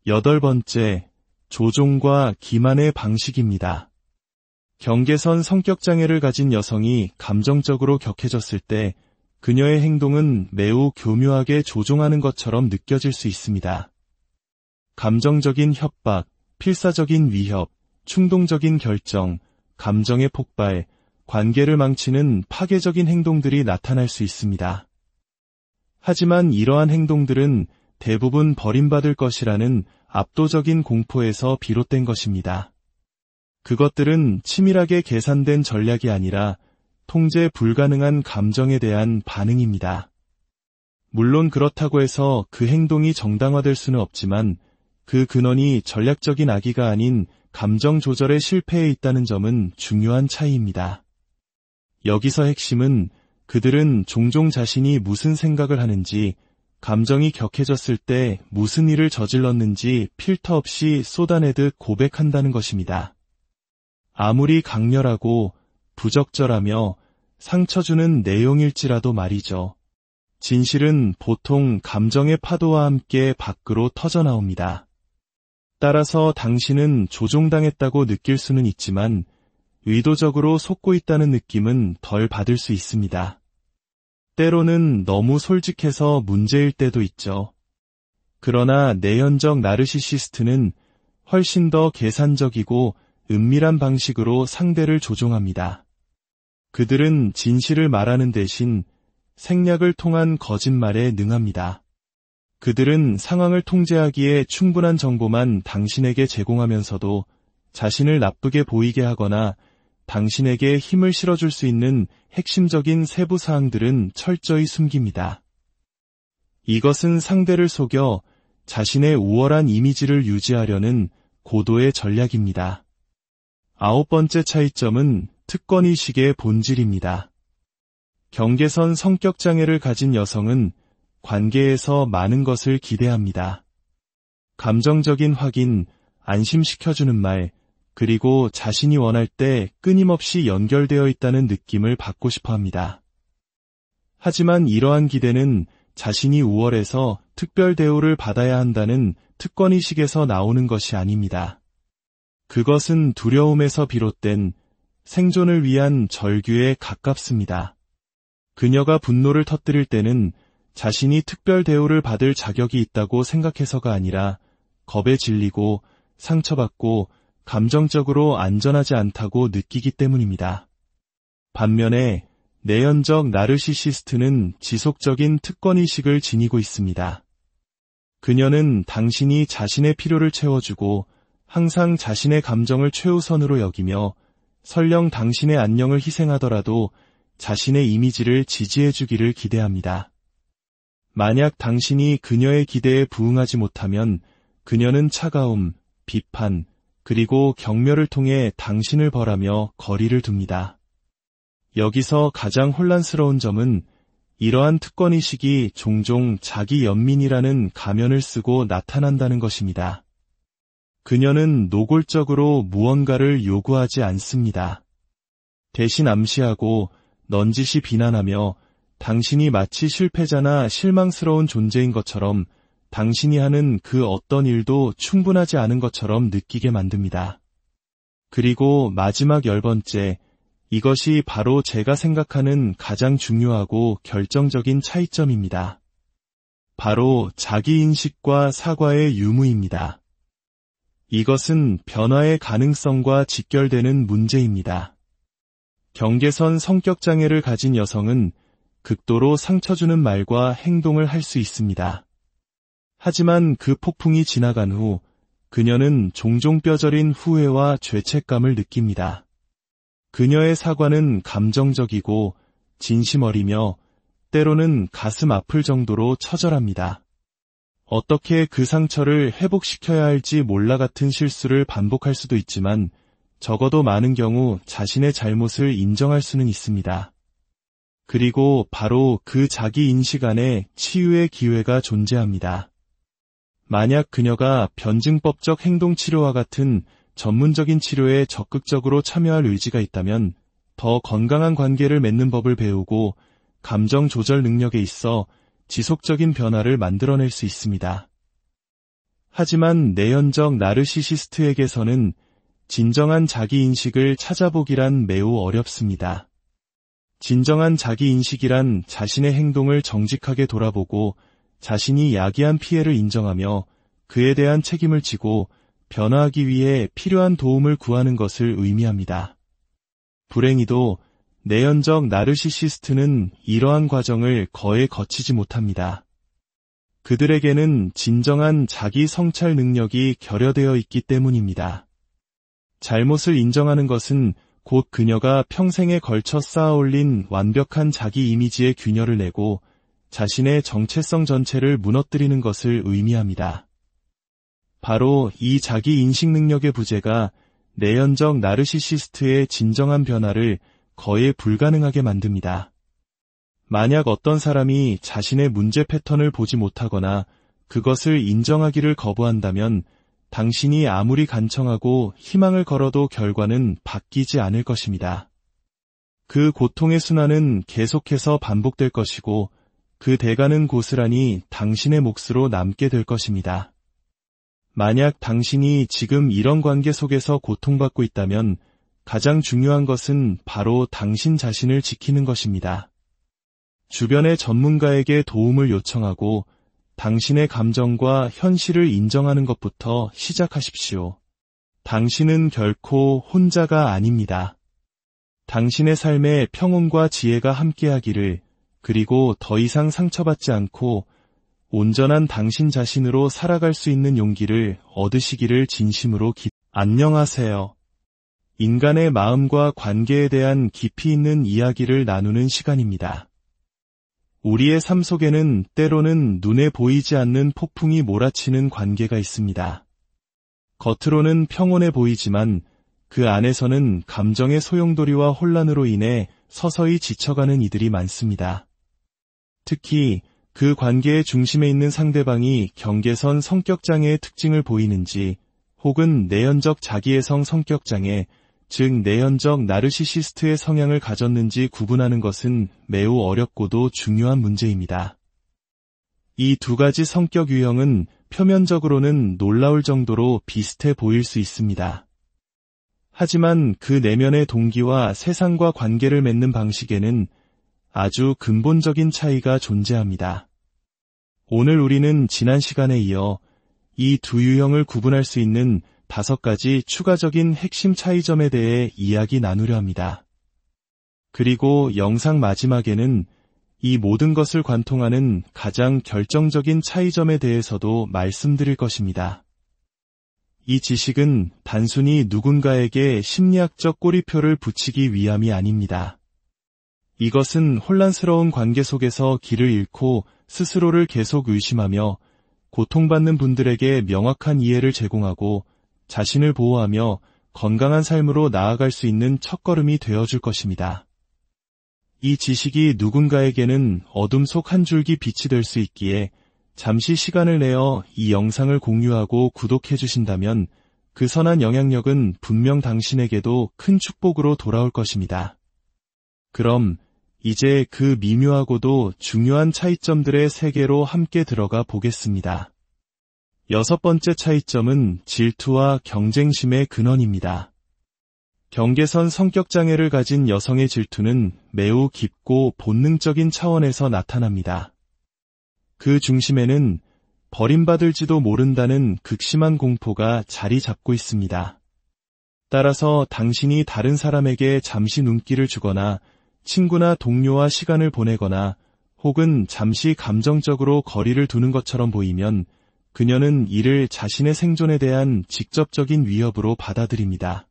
8번째, 조종과 기만의 방식입니다. 경계선 성격장애를 가진 여성이 감정적으로 격해졌을 때 그녀의 행동은 매우 교묘하게 조종하는 것처럼 느껴질 수 있습니다. 감정적인 협박, 필사적인 위협, 충동적인 결정, 감정의 폭발, 관계를 망치는 파괴적인 행동들이 나타날 수 있습니다. 하지만 이러한 행동들은 대부분 버림받을 것이라는 압도적인 공포에서 비롯된 것입니다. 그것들은 치밀하게 계산된 전략이 아니라 통제 불가능한 감정에 대한 반응입니다. 물론 그렇다고 해서 그 행동이 정당화될 수는 없지만 그 근원이 전략적인 악의가 아닌 감정 조절의 실패에 있다는 점은 중요한 차이입니다. 여기서 핵심은 그들은 종종 자신이 무슨 생각을 하는지, 감정이 격해졌을 때 무슨 일을 저질렀는지 필터 없이 쏟아내듯 고백한다는 것입니다. 아무리 강렬하고 부적절하며 상처 주는 내용일지라도 말이죠. 진실은 보통 감정의 파도와 함께 밖으로 터져나옵니다. 따라서 당신은 조종당했다고 느낄 수는 있지만 의도적으로 속고 있다는 느낌은 덜 받을 수 있습니다. 때로는 너무 솔직해서 문제일 때도 있죠. 그러나 내연적 나르시시스트는 훨씬 더 계산적이고 은밀한 방식으로 상대를 조종합니다. 그들은 진실을 말하는 대신 생략을 통한 거짓말에 능합니다. 그들은 상황을 통제하기에 충분한 정보만 당신에게 제공하면서도 자신을 나쁘게 보이게 하거나 당신에게 힘을 실어줄 수 있는 핵심적인 세부 사항들은 철저히 숨깁니다. 이것은 상대를 속여 자신의 우월한 이미지를 유지하려는 고도의 전략입니다. 9번째 차이점은 특권의식의 본질입니다. 경계선 성격장애를 가진 여성은 관계에서 많은 것을 기대합니다. 감정적인 확인, 안심시켜주는 말, 그리고 자신이 원할 때 끊임없이 연결되어 있다는 느낌을 받고 싶어 합니다. 하지만 이러한 기대는 자신이 우월해서 특별 대우를 받아야 한다는 특권의식에서 나오는 것이 아닙니다. 그것은 두려움에서 비롯된 생존을 위한 절규에 가깝습니다. 그녀가 분노를 터뜨릴 때는 자신이 특별 대우를 받을 자격이 있다고 생각해서가 아니라 겁에 질리고 상처받고 감정적으로 안전하지 않다고 느끼기 때문입니다. 반면에 내연적 나르시시스트는 지속적인 특권의식을 지니고 있습니다. 그녀는 당신이 자신의 필요를 채워주고 항상 자신의 감정을 최우선으로 여기며 설령 당신의 안녕을 희생하더라도 자신의 이미지를 지지해주기를 기대합니다. 만약 당신이 그녀의 기대에 부응하지 못하면 그녀는 차가움, 비판, 그리고 경멸을 통해 당신을 벌하며 거리를 둡니다. 여기서 가장 혼란스러운 점은 이러한 특권의식이 종종 자기 연민이라는 가면을 쓰고 나타난다는 것입니다. 그녀는 노골적으로 무언가를 요구하지 않습니다. 대신 암시하고 넌지시 비난하며 당신이 마치 실패자나 실망스러운 존재인 것처럼 당신이 하는 그 어떤 일도 충분하지 않은 것처럼 느끼게 만듭니다. 그리고 마지막 10번째, 이것이 바로 제가 생각하는 가장 중요하고 결정적인 차이점입니다. 바로 자기인식과 사과의 유무입니다. 이것은 변화의 가능성과 직결되는 문제입니다. 경계선 성격장애를 가진 여성은 극도로 상처주는 말과 행동을 할 수 있습니다. 하지만 그 폭풍이 지나간 후 그녀는 종종 뼈저린 후회와 죄책감을 느낍니다. 그녀의 사과는 감정적이고 진심 어리며 때로는 가슴 아플 정도로 처절합니다. 어떻게 그 상처를 회복시켜야 할지 몰라 같은 실수를 반복할 수도 있지만 적어도 많은 경우 자신의 잘못을 인정할 수는 있습니다. 그리고 바로 그 자기 인식 안에 치유의 기회가 존재합니다. 만약 그녀가 변증법적 행동치료와 같은 전문적인 치료에 적극적으로 참여할 의지가 있다면 더 건강한 관계를 맺는 법을 배우고 감정 조절 능력에 있어 지속적인 변화를 만들어낼 수 있습니다. 하지만 내연적 나르시시스트에게서는 진정한 자기인식을 찾아보기란 매우 어렵습니다. 진정한 자기인식이란 자신의 행동을 정직하게 돌아보고 자신이 야기한 피해를 인정하며 그에 대한 책임을 지고 변화하기 위해 필요한 도움을 구하는 것을 의미합니다. 불행히도 내연적 나르시시스트는 이러한 과정을 거의 거치지 못합니다. 그들에게는 진정한 자기 성찰 능력이 결여되어 있기 때문입니다. 잘못을 인정하는 것은 곧 그녀가 평생에 걸쳐 쌓아올린 완벽한 자기 이미지에 균열을 내고 자신의 정체성 전체를 무너뜨리는 것을 의미합니다. 바로 이 자기 인식 능력의 부재가 내연적 나르시시스트의 진정한 변화를 거의 불가능하게 만듭니다. 만약 어떤 사람이 자신의 문제 패턴을 보지 못하거나 그것을 인정하기를 거부한다면 당신이 아무리 간청하고 희망을 걸어도 결과는 바뀌지 않을 것입니다. 그 고통의 순환은 계속해서 반복될 것이고 그 대가는 고스란히 당신의 몫으로 남게 될 것입니다. 만약 당신이 지금 이런 관계 속에서 고통받고 있다면 가장 중요한 것은 바로 당신 자신을 지키는 것입니다. 주변의 전문가에게 도움을 요청하고 당신의 감정과 현실을 인정하는 것부터 시작하십시오. 당신은 결코 혼자가 아닙니다. 당신의 삶에 평온과 지혜가 함께하기를, 그리고 더 이상 상처받지 않고 온전한 당신 자신으로 살아갈 수 있는 용기를 얻으시기를 진심으로 안녕하세요. 인간의 마음과 관계에 대한 깊이 있는 이야기를 나누는 시간입니다. 우리의 삶 속에는 때로는 눈에 보이지 않는 폭풍이 몰아치는 관계가 있습니다. 겉으로는 평온해 보이지만 그 안에서는 감정의 소용돌이와 혼란으로 인해 서서히 지쳐가는 이들이 많습니다. 특히 그 관계의 중심에 있는 상대방이 경계선 성격장애의 특징을 보이는지 혹은 내연적 자기애성 성격장애, 즉 내연적 나르시시스트의 성향을 가졌는지 구분하는 것은 매우 어렵고도 중요한 문제입니다. 이 두 가지 성격 유형은 표면적으로는 놀라울 정도로 비슷해 보일 수 있습니다. 하지만 그 내면의 동기와 세상과 관계를 맺는 방식에는 아주 근본적인 차이가 존재합니다. 오늘 우리는 지난 시간에 이어 이 두 유형을 구분할 수 있는 5가지 추가적인 핵심 차이점에 대해 이야기 나누려 합니다. 그리고 영상 마지막에는 이 모든 것을 관통하는 가장 결정적인 차이점에 대해서도 말씀드릴 것입니다. 이 지식은 단순히 누군가에게 심리학적 꼬리표를 붙이기 위함이 아닙니다. 이것은 혼란스러운 관계 속에서 길을 잃고 스스로를 계속 의심하며 고통받는 분들에게 명확한 이해를 제공하고 자신을 보호하며 건강한 삶으로 나아갈 수 있는 첫걸음이 되어줄 것입니다. 이 지식이 누군가에게는 어둠 속 한 줄기 빛이 될 수 있기에 잠시 시간을 내어 이 영상을 공유하고 구독해 주신다면 그 선한 영향력은 분명 당신에게도 큰 축복으로 돌아올 것입니다. 그럼 이제 그 미묘하고도 중요한 차이점들의 세계로 함께 들어가 보겠습니다. 6번째 차이점은 질투와 경쟁심의 근원입니다. 경계선 성격장애를 가진 여성의 질투는 매우 깊고 본능적인 차원에서 나타납니다. 그 중심에는 버림받을지도 모른다는 극심한 공포가 자리 잡고 있습니다. 따라서 당신이 다른 사람에게 잠시 눈길을 주거나 친구나 동료와 시간을 보내거나 혹은 잠시 감정적으로 거리를 두는 것처럼 보이면 그녀는 이를 자신의 생존에 대한 직접적인 위협으로 받아들입니다.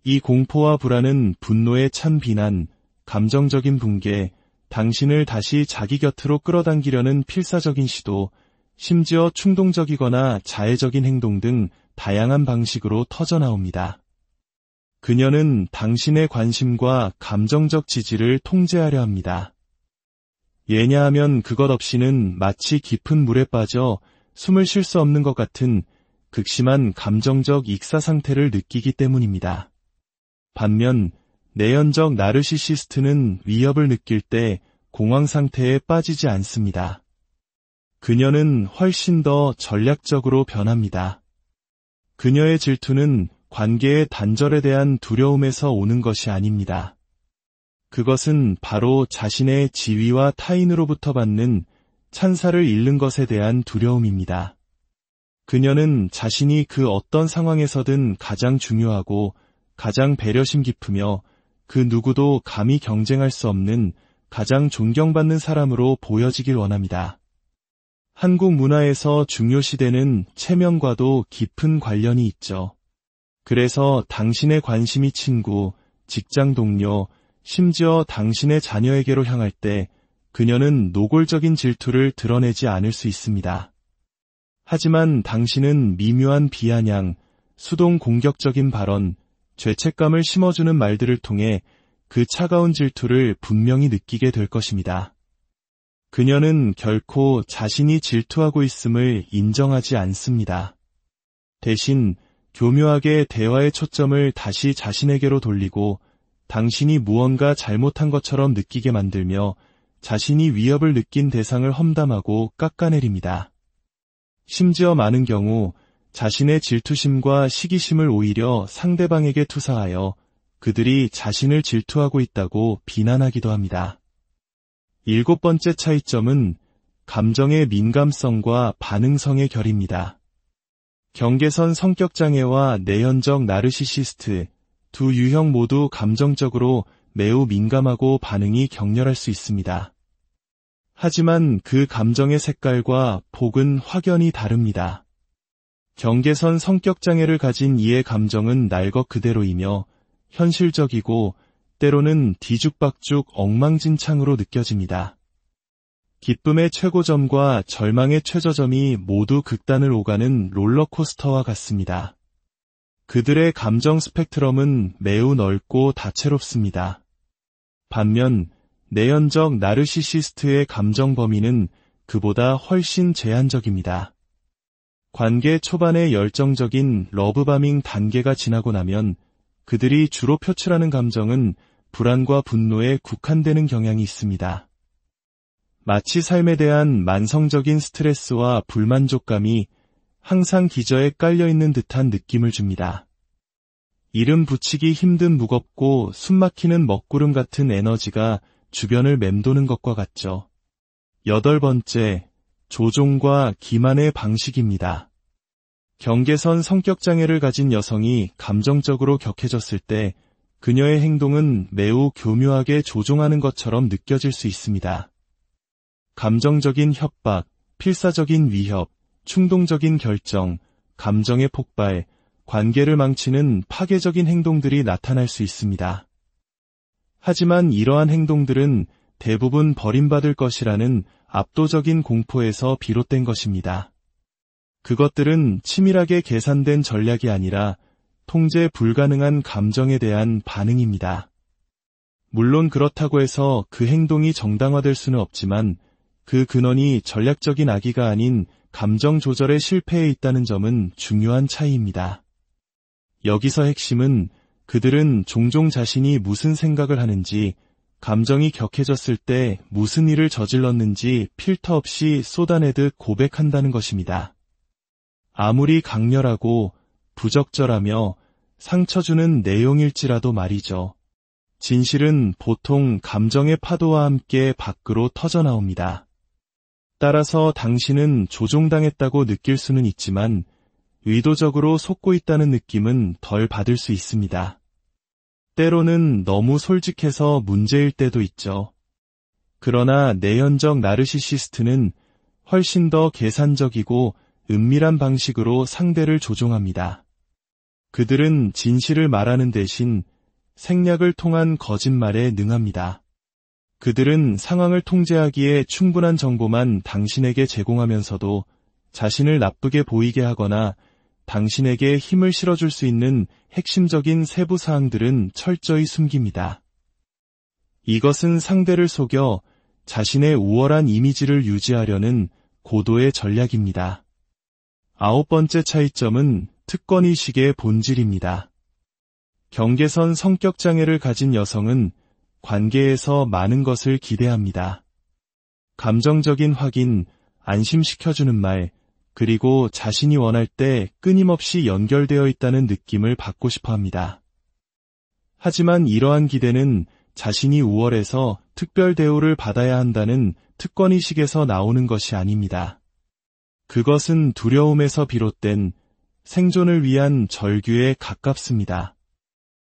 이 공포와 불안은 분노에 찬 비난, 감정적인 붕괴, 당신을 다시 자기 곁으로 끌어당기려는 필사적인 시도, 심지어 충동적이거나 자해적인 행동 등 다양한 방식으로 터져나옵니다. 그녀는 당신의 관심과 감정적 지지를 통제하려 합니다. 왜냐하면 그것 없이는 마치 깊은 물에 빠져 숨을 쉴 수 없는 것 같은 극심한 감정적 익사 상태를 느끼기 때문입니다. 반면 내연적 나르시시스트는 위협을 느낄 때 공황 상태에 빠지지 않습니다. 그녀는 훨씬 더 전략적으로 변합니다. 그녀의 질투는 관계의 단절에 대한 두려움에서 오는 것이 아닙니다. 그것은 바로 자신의 지위와 타인으로부터 받는 찬사를 잃는 것에 대한 두려움입니다. 그녀는 자신이 그 어떤 상황에서든 가장 중요하고 가장 배려심 깊으며 그 누구도 감히 경쟁할 수 없는 가장 존경받는 사람으로 보여지길 원합니다. 한국 문화에서 중요시되는 체면과도 깊은 관련이 있죠. 그래서 당신의 관심이 친구, 직장 동료, 심지어 당신의 자녀에게로 향할 때 그녀는 노골적인 질투를 드러내지 않을 수 있습니다. 하지만 당신은 미묘한 비아냥, 수동 공격적인 발언, 죄책감을 심어주는 말들을 통해 그 차가운 질투를 분명히 느끼게 될 것입니다. 그녀는 결코 자신이 질투하고 있음을 인정하지 않습니다. 대신 교묘하게 대화의 초점을 다시 자신에게로 돌리고 당신이 무언가 잘못한 것처럼 느끼게 만들며 자신이 위협을 느낀 대상을 험담하고 깎아내립니다. 심지어 많은 경우 자신의 질투심과 시기심을 오히려 상대방에게 투사하여 그들이 자신을 질투하고 있다고 비난하기도 합니다. 7번째 차이점은 감정의 민감성과 반응성의 결입니다. 경계선 성격장애와 내연적 나르시시스트 두 유형 모두 감정적으로 매우 민감하고 반응이 격렬할 수 있습니다. 하지만 그 감정의 색깔과 폭은 확연히 다릅니다. 경계선 성격장애를 가진 이의 감정은 날 것 그대로이며 현실적이고 때로는 뒤죽박죽 엉망진창으로 느껴집니다. 기쁨의 최고점과 절망의 최저점이 모두 극단을 오가는 롤러코스터와 같습니다. 그들의 감정 스펙트럼은 매우 넓고 다채롭습니다. 반면 내연적 나르시시스트의 감정 범위는 그보다 훨씬 제한적입니다. 관계 초반의 열정적인 러브바밍 단계가 지나고 나면 그들이 주로 표출하는 감정은 불안과 분노에 국한되는 경향이 있습니다. 마치 삶에 대한 만성적인 스트레스와 불만족감이 항상 기저에 깔려있는 듯한 느낌을 줍니다. 이름 붙이기 힘든 무겁고 숨막히는 먹구름 같은 에너지가 주변을 맴도는 것과 같죠. 8번째, 조종과 기만의 방식입니다. 경계선 성격장애를 가진 여성이 감정적으로 격해졌을 때 그녀의 행동은 매우 교묘하게 조종하는 것처럼 느껴질 수 있습니다. 감정적인 협박, 필사적인 위협, 충동적인 결정, 감정의 폭발, 관계를 망치는 파괴적인 행동들이 나타날 수 있습니다. 하지만 이러한 행동들은 대부분 버림받을 것이라는 압도적인 공포에서 비롯된 것입니다. 그것들은 치밀하게 계산된 전략이 아니라 통제 불가능한 감정에 대한 반응입니다. 물론 그렇다고 해서 그 행동이 정당화될 수는 없지만 그 근원이 전략적인 악의가 아닌 감정 조절의 실패에 있다는 점은 중요한 차이입니다. 여기서 핵심은 그들은 종종 자신이 무슨 생각을 하는지, 감정이 격해졌을 때 무슨 일을 저질렀는지 필터 없이 쏟아내듯 고백한다는 것입니다. 아무리 강렬하고 부적절하며 상처 주는 내용일지라도 말이죠. 진실은 보통 감정의 파도와 함께 밖으로 터져나옵니다. 따라서 당신은 조종당했다고 느낄 수는 있지만 의도적으로 속고 있다는 느낌은 덜 받을 수 있습니다. 때로는 너무 솔직해서 문제일 때도 있죠. 그러나 내연적 나르시시스트는 훨씬 더 계산적이고 은밀한 방식으로 상대를 조종합니다. 그들은 진실을 말하는 대신 생략을 통한 거짓말에 능합니다. 그들은 상황을 통제하기에 충분한 정보만 당신에게 제공하면서도 자신을 나쁘게 보이게 하거나 당신에게 힘을 실어줄 수 있는 핵심적인 세부 사항들은 철저히 숨깁니다. 이것은 상대를 속여 자신의 우월한 이미지를 유지하려는 고도의 전략입니다. 9번째 차이점은 특권의식의 본질입니다. 경계선 성격 장애를 가진 여성은 관계에서 많은 것을 기대합니다. 감정적인 확인, 안심시켜주는 말, 그리고 자신이 원할 때 끊임없이 연결되어 있다는 느낌을 받고 싶어 합니다. 하지만 이러한 기대는 자신이 우월해서 특별 대우를 받아야 한다는 특권의식에서 나오는 것이 아닙니다. 그것은 두려움에서 비롯된 생존을 위한 절규에 가깝습니다.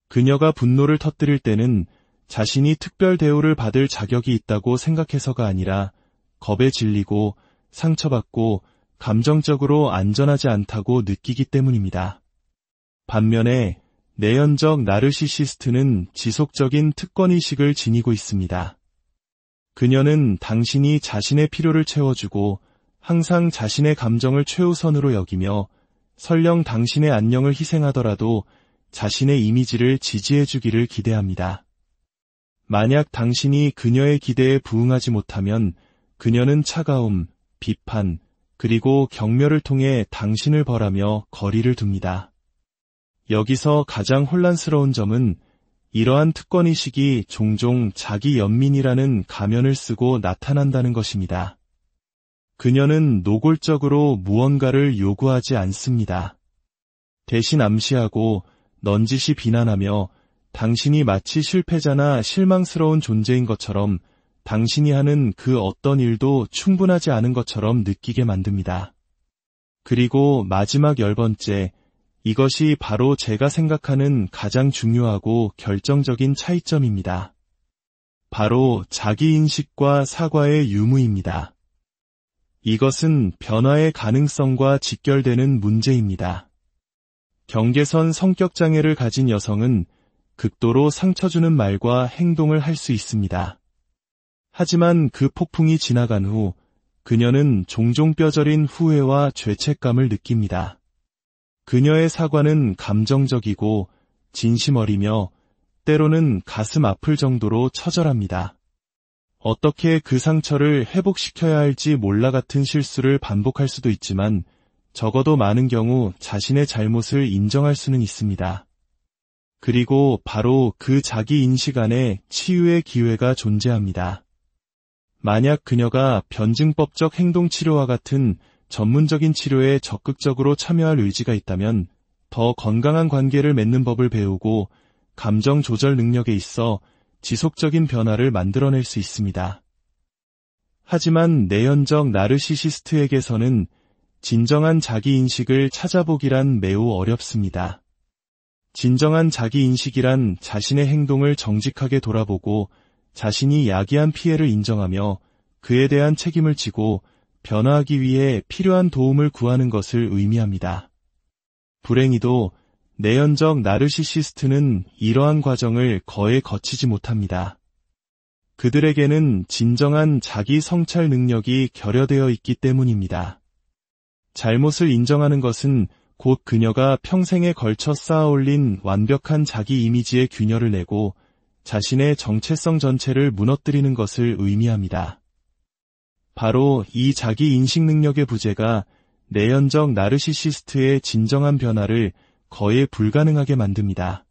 그녀가 분노를 터뜨릴 때는 자신이 특별 대우를 받을 자격이 있다고 생각해서가 아니라 겁에 질리고 상처받고 감정적으로 안전하지 않다고 느끼기 때문입니다. 반면에 내연적 나르시시스트는 지속적인 특권의식을 지니고 있습니다. 그녀는 당신이 자신의 필요를 채워주고 항상 자신의 감정을 최우선으로 여기며 설령 당신의 안녕을 희생하더라도 자신의 이미지를 지지해주기를 기대합니다. 만약 당신이 그녀의 기대에 부응하지 못하면 그녀는 차가움, 비판, 그리고 경멸을 통해 당신을 벌하며 거리를 둡니다. 여기서 가장 혼란스러운 점은 이러한 특권의식이 종종 자기 연민이라는 가면을 쓰고 나타난다는 것입니다. 그녀는 노골적으로 무언가를 요구하지 않습니다. 대신 암시하고 넌지시 비난하며 당신이 마치 실패자나 실망스러운 존재인 것처럼 당신이 하는 그 어떤 일도 충분하지 않은 것처럼 느끼게 만듭니다. 그리고 마지막 10번째, 이것이 바로 제가 생각하는 가장 중요하고 결정적인 차이점입니다. 바로 자기인식과 사과의 유무입니다. 이것은 변화의 가능성과 직결되는 문제입니다. 경계선 성격장애를 가진 여성은 극도로 상처 주는 말과 행동을 할 수 있습니다. 하지만 그 폭풍이 지나간 후 그녀는 종종 뼈저린 후회와 죄책감을 느낍니다. 그녀의 사과는 감정적이고 진심 어리며 때로는 가슴 아플 정도로 처절합니다. 어떻게 그 상처를 회복시켜야 할지 몰라 같은 실수를 반복할 수도 있지만 적어도 많은 경우 자신의 잘못을 인정할 수는 있습니다. 그리고 바로 그 자기 인식 안에 치유의 기회가 존재합니다. 만약 그녀가 변증법적 행동치료와 같은 전문적인 치료에 적극적으로 참여할 의지가 있다면 더 건강한 관계를 맺는 법을 배우고 감정 조절 능력에 있어 지속적인 변화를 만들어낼 수 있습니다. 하지만 내연적 나르시시스트에게서는 진정한 자기인식을 찾아보기란 매우 어렵습니다. 진정한 자기인식이란 자신의 행동을 정직하게 돌아보고 자신이 야기한 피해를 인정하며 그에 대한 책임을 지고 변화하기 위해 필요한 도움을 구하는 것을 의미합니다. 불행히도 내연적 나르시시스트는 이러한 과정을 거의 거치지 못합니다. 그들에게는 진정한 자기 성찰 능력이 결여되어 있기 때문입니다. 잘못을 인정하는 것은 곧 그녀가 평생에 걸쳐 쌓아올린 완벽한 자기 이미지의 균열을 내고 자신의 정체성 전체를 무너뜨리는 것을 의미합니다. 바로 이 자기 인식 능력의 부재가 내연적 나르시시스트의 진정한 변화를 거의 불가능하게 만듭니다.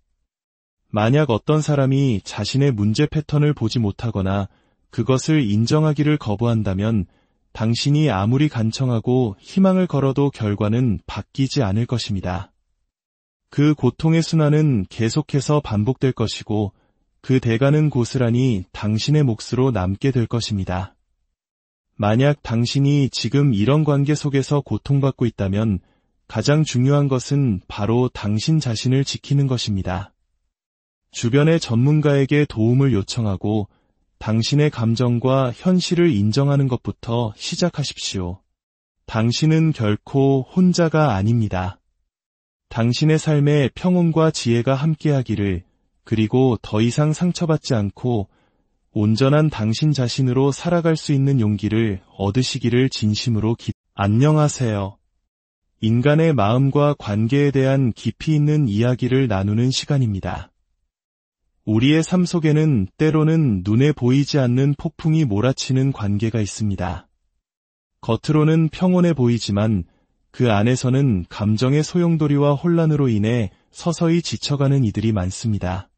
만약 어떤 사람이 자신의 문제 패턴을 보지 못하거나 그것을 인정하기를 거부한다면 당신이 아무리 간청하고 희망을 걸어도 결과는 바뀌지 않을 것입니다. 그 고통의 순환은 계속해서 반복될 것이고 그 대가는 고스란히 당신의 몫으로 남게 될 것입니다. 만약 당신이 지금 이런 관계 속에서 고통받고 있다면 가장 중요한 것은 바로 당신 자신을 지키는 것입니다. 주변의 전문가에게 도움을 요청하고 당신의 감정과 현실을 인정하는 것부터 시작하십시오. 당신은 결코 혼자가 아닙니다. 당신의 삶에 평온과 지혜가 함께하기를, 그리고 더 이상 상처받지 않고 온전한 당신 자신으로 살아갈 수 있는 용기를 얻으시기를 진심으로 안녕하세요. 인간의 마음과 관계에 대한 깊이 있는 이야기를 나누는 시간입니다. 우리의 삶 속에는 때로는 눈에 보이지 않는 폭풍이 몰아치는 관계가 있습니다. 겉으로는 평온해 보이지만 그 안에서는 감정의 소용돌이와 혼란으로 인해 서서히 지쳐가는 이들이 많습니다.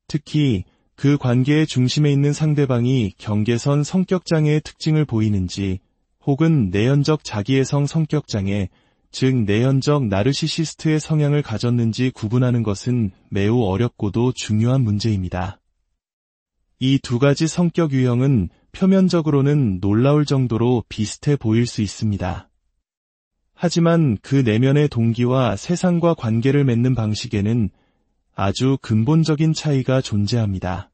특히 그 관계의 중심에 있는 상대방이 경계선 성격장애의 특징을 보이는지 혹은 내연적 자기애성 성격장애, 즉 내연적 나르시시스트의 성향을 가졌는지 구분하는 것은 매우 어렵고도 중요한 문제입니다. 이 두 가지 성격 유형은 표면적으로는 놀라울 정도로 비슷해 보일 수 있습니다. 하지만 그 내면의 동기와 세상과 관계를 맺는 방식에는 아주 근본적인 차이가 존재합니다.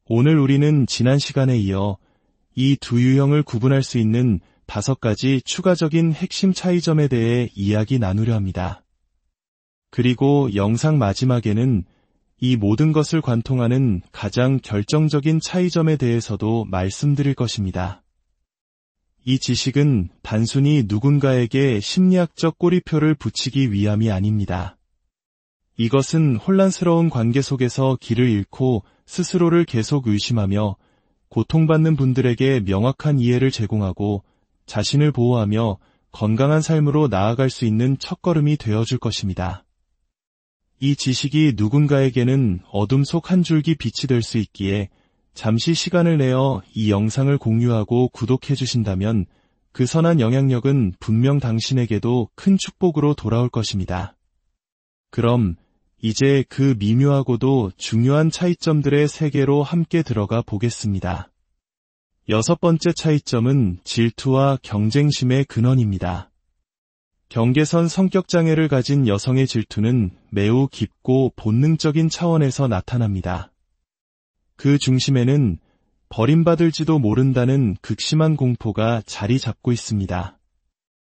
오늘 우리는 지난 시간에 이어 이 두 유형을 구분할 수 있는 5가지 추가적인 핵심 차이점에 대해 이야기 나누려 합니다. 그리고 영상 마지막에는 이 모든 것을 관통하는 가장 결정적인 차이점에 대해서도 말씀드릴 것입니다. 이 지식은 단순히 누군가에게 심리학적 꼬리표를 붙이기 위함이 아닙니다. 이것은 혼란스러운 관계 속에서 길을 잃고 스스로를 계속 의심하며 고통받는 분들에게 명확한 이해를 제공하고 자신을 보호하며 건강한 삶으로 나아갈 수 있는 첫걸음이 되어줄 것입니다. 이 지식이 누군가에게는 어둠 속 한 줄기 빛이 될 수 있기에 잠시 시간을 내어 이 영상을 공유하고 구독해 주신다면 그 선한 영향력은 분명 당신에게도 큰 축복으로 돌아올 것입니다. 그럼 이제 그 미묘하고도 중요한 차이점들의 세계로 함께 들어가 보겠습니다. 6번째 차이점은 질투와 경쟁심의 근원입니다. 경계선 성격장애를 가진 여성의 질투는 매우 깊고 본능적인 차원에서 나타납니다. 그 중심에는 버림받을지도 모른다는 극심한 공포가 자리 잡고 있습니다.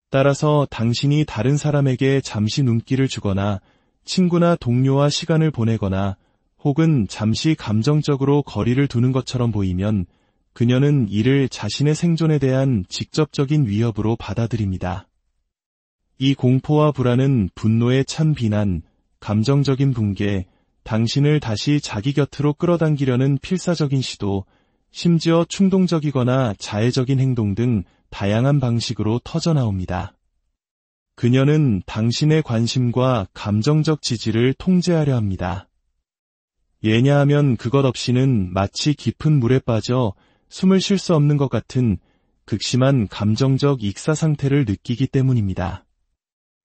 따라서 당신이 다른 사람에게 잠시 눈길을 주거나 친구나 동료와 시간을 보내거나 혹은 잠시 감정적으로 거리를 두는 것처럼 보이면 그녀는 이를 자신의 생존에 대한 직접적인 위협으로 받아들입니다. 이 공포와 불안은 분노에 찬 비난, 감정적인 붕괴, 당신을 다시 자기 곁으로 끌어당기려는 필사적인 시도, 심지어 충동적이거나 자해적인 행동 등 다양한 방식으로 터져나옵니다. 그녀는 당신의 관심과 감정적 지지를 통제하려 합니다. 왜냐하면 그것 없이는 마치 깊은 물에 빠져 숨을 쉴 수 없는 것 같은 극심한 감정적 익사 상태를 느끼기 때문입니다.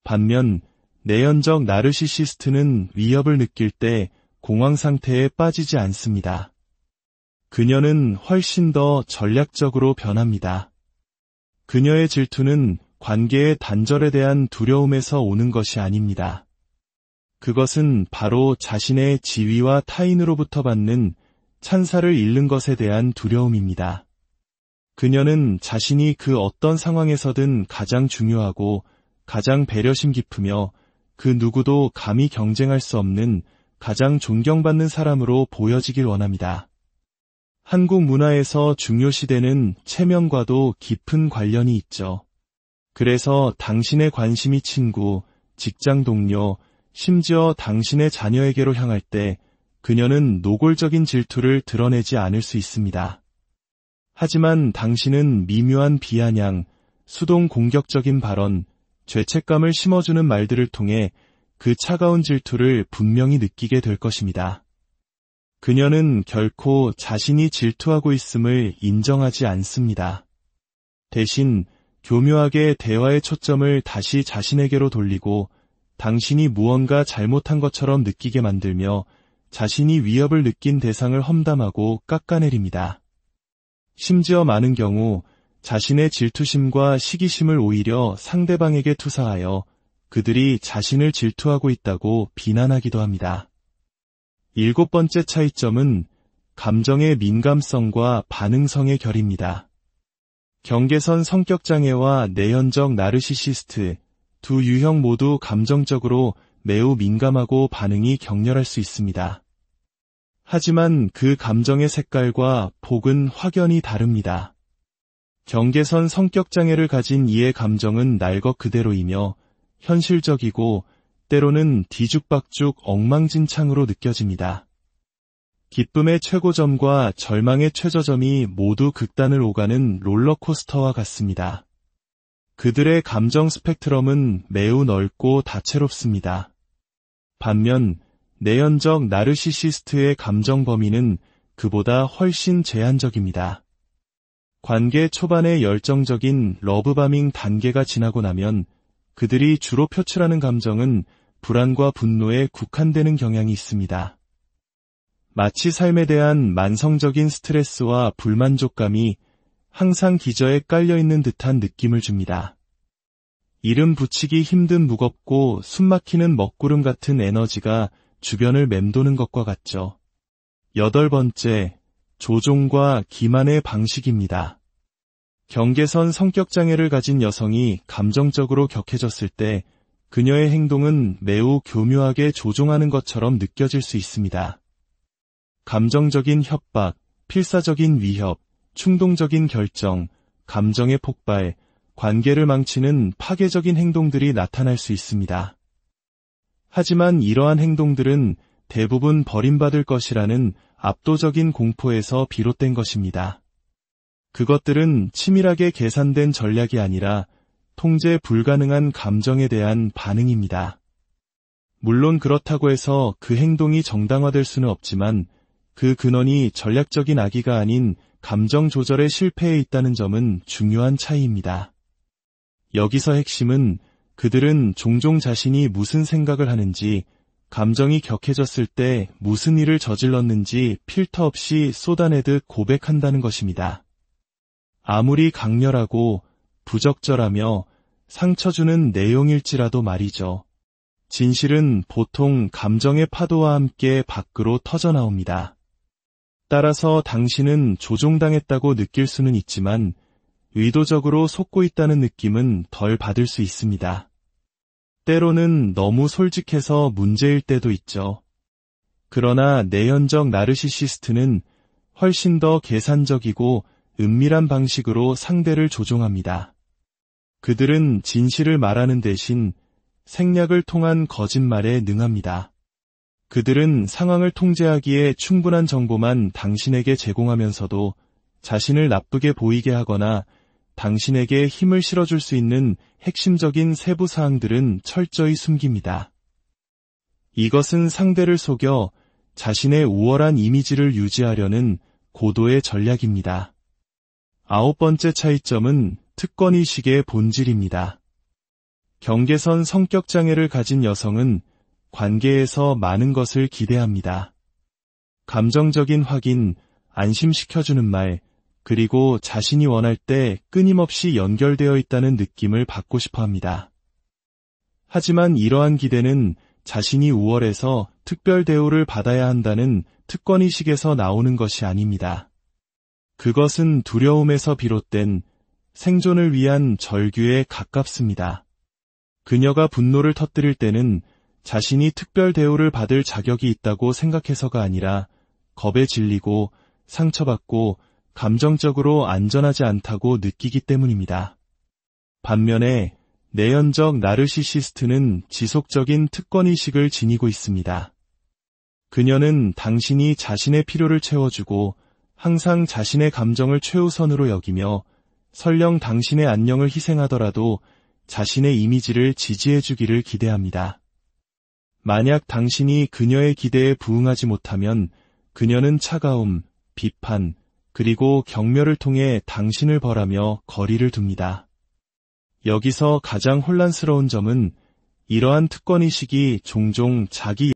반면 내연적 나르시시스트는 위협을 느낄 때 공황 상태에 빠지지 않습니다. 그녀는 훨씬 더 전략적으로 변합니다. 그녀의 질투는 관계의 단절에 대한 두려움에서 오는 것이 아닙니다. 그것은 바로 자신의 지위와 타인으로부터 받는 찬사를 잃는 것에 대한 두려움입니다. 그녀는 자신이 그 어떤 상황에서든 가장 중요하고 가장 배려심 깊으며 그 누구도 감히 경쟁할 수 없는 가장 존경받는 사람으로 보여지길 원합니다. 한국 문화에서 중요시되는 체면과도 깊은 관련이 있죠. 그래서 당신의 관심이 친구, 직장 동료, 심지어 당신의 자녀에게로 향할 때 그녀는 노골적인 질투를 드러내지 않을 수 있습니다. 하지만 당신은 미묘한 비아냥, 수동 공격적인 발언, 죄책감을 심어주는 말들을 통해 그 차가운 질투를 분명히 느끼게 될 것입니다. 그녀는 결코 자신이 질투하고 있음을 인정하지 않습니다. 대신 교묘하게 대화의 초점을 다시 자신에게로 돌리고 당신이 무언가 잘못한 것처럼 느끼게 만들며 자신이 위협을 느낀 대상을 험담하고 깎아내립니다. 심지어 많은 경우 자신의 질투심과 시기심을 오히려 상대방에게 투사하여 그들이 자신을 질투하고 있다고 비난하기도 합니다. 7번째 차이점은 감정의 민감성과 반응성의 결입니다. 경계선 성격장애와 내연적 나르시시스트 두 유형 모두 감정적으로 매우 민감하고 반응이 격렬할 수 있습니다. 하지만 그 감정의 색깔과 폭은 확연히 다릅니다. 경계선 성격장애를 가진 이의 감정은 날 것 그대로이며 현실적이고 때로는 뒤죽박죽 엉망진창으로 느껴집니다. 기쁨의 최고점과 절망의 최저점이 모두 극단을 오가는 롤러코스터와 같습니다. 그들의 감정 스펙트럼은 매우 넓고 다채롭습니다. 반면 내연적 나르시시스트의 감정 범위는 그보다 훨씬 제한적입니다. 관계 초반의 열정적인 러브바밍 단계가 지나고 나면 그들이 주로 표출하는 감정은 불안과 분노에 국한되는 경향이 있습니다. 마치 삶에 대한 만성적인 스트레스와 불만족감이 항상 기저에 깔려있는 듯한 느낌을 줍니다. 이름 붙이기 힘든 무겁고 숨막히는 먹구름 같은 에너지가 주변을 맴도는 것과 같죠. 8번째, 조종과 기만의 방식입니다. 경계선 성격장애를 가진 여성이 감정적으로 격해졌을 때 그녀의 행동은 매우 교묘하게 조종하는 것처럼 느껴질 수 있습니다. 감정적인 협박, 필사적인 위협, 충동적인 결정, 감정의 폭발, 관계를 망치는 파괴적인 행동들이 나타날 수 있습니다. 하지만 이러한 행동들은 대부분 버림받을 것이라는 압도적인 공포에서 비롯된 것입니다. 그것들은 치밀하게 계산된 전략이 아니라 통제 불가능한 감정에 대한 반응입니다. 물론 그렇다고 해서 그 행동이 정당화될 수는 없지만 그 근원이 전략적인 악의가 아닌 감정 조절의 실패에 있다는 점은 중요한 차이입니다. 여기서 핵심은 그들은 종종 자신이 무슨 생각을 하는지, 감정이 격해졌을 때 무슨 일을 저질렀는지 필터 없이 쏟아내듯 고백한다는 것입니다. 아무리 강렬하고 부적절하며 상처 주는 내용일지라도 말이죠. 진실은 보통 감정의 파도와 함께 밖으로 터져나옵니다. 따라서 당신은 조종당했다고 느낄 수는 있지만 의도적으로 속고 있다는 느낌은 덜 받을 수 있습니다. 때로는 너무 솔직해서 문제일 때도 있죠. 그러나 내연적 나르시시스트는 훨씬 더 계산적이고 은밀한 방식으로 상대를 조종합니다. 그들은 진실을 말하는 대신 생략을 통한 거짓말에 능합니다. 그들은 상황을 통제하기에 충분한 정보만 당신에게 제공하면서도 자신을 나쁘게 보이게 하거나 당신에게 힘을 실어줄 수 있는 핵심적인 세부 사항들은 철저히 숨깁니다. 이것은 상대를 속여 자신의 우월한 이미지를 유지하려는 고도의 전략입니다. 9번째 차이점은 특권의식의 본질입니다. 경계선 성격장애를 가진 여성은 관계에서 많은 것을 기대합니다. 감정적인 확인, 안심시켜주는 말, 그리고 자신이 원할 때 끊임없이 연결되어 있다는 느낌을 받고 싶어 합니다. 하지만 이러한 기대는 자신이 우월해서 특별 대우를 받아야 한다는 특권의식에서 나오는 것이 아닙니다. 그것은 두려움에서 비롯된 생존을 위한 절규에 가깝습니다. 그녀가 분노를 터뜨릴 때는 자신이 특별 대우를 받을 자격이 있다고 생각해서가 아니라 겁에 질리고 상처받고 감정적으로 안전하지 않다고 느끼기 때문입니다. 반면에 내연적 나르시시스트는 지속적인 특권의식을 지니고 있습니다. 그녀는 당신이 자신의 필요를 채워주고 항상 자신의 감정을 최우선으로 여기며 설령 당신의 안녕을 희생하더라도 자신의 이미지를 지지해주기를 기대합니다. 만약 당신이 그녀의 기대에 부응하지 못하면 그녀는 차가움, 비판, 그리고 경멸을 통해 당신을 벌하며 거리를 둡니다. 여기서 가장 혼란스러운 점은 이러한 특권의식이 종종 자기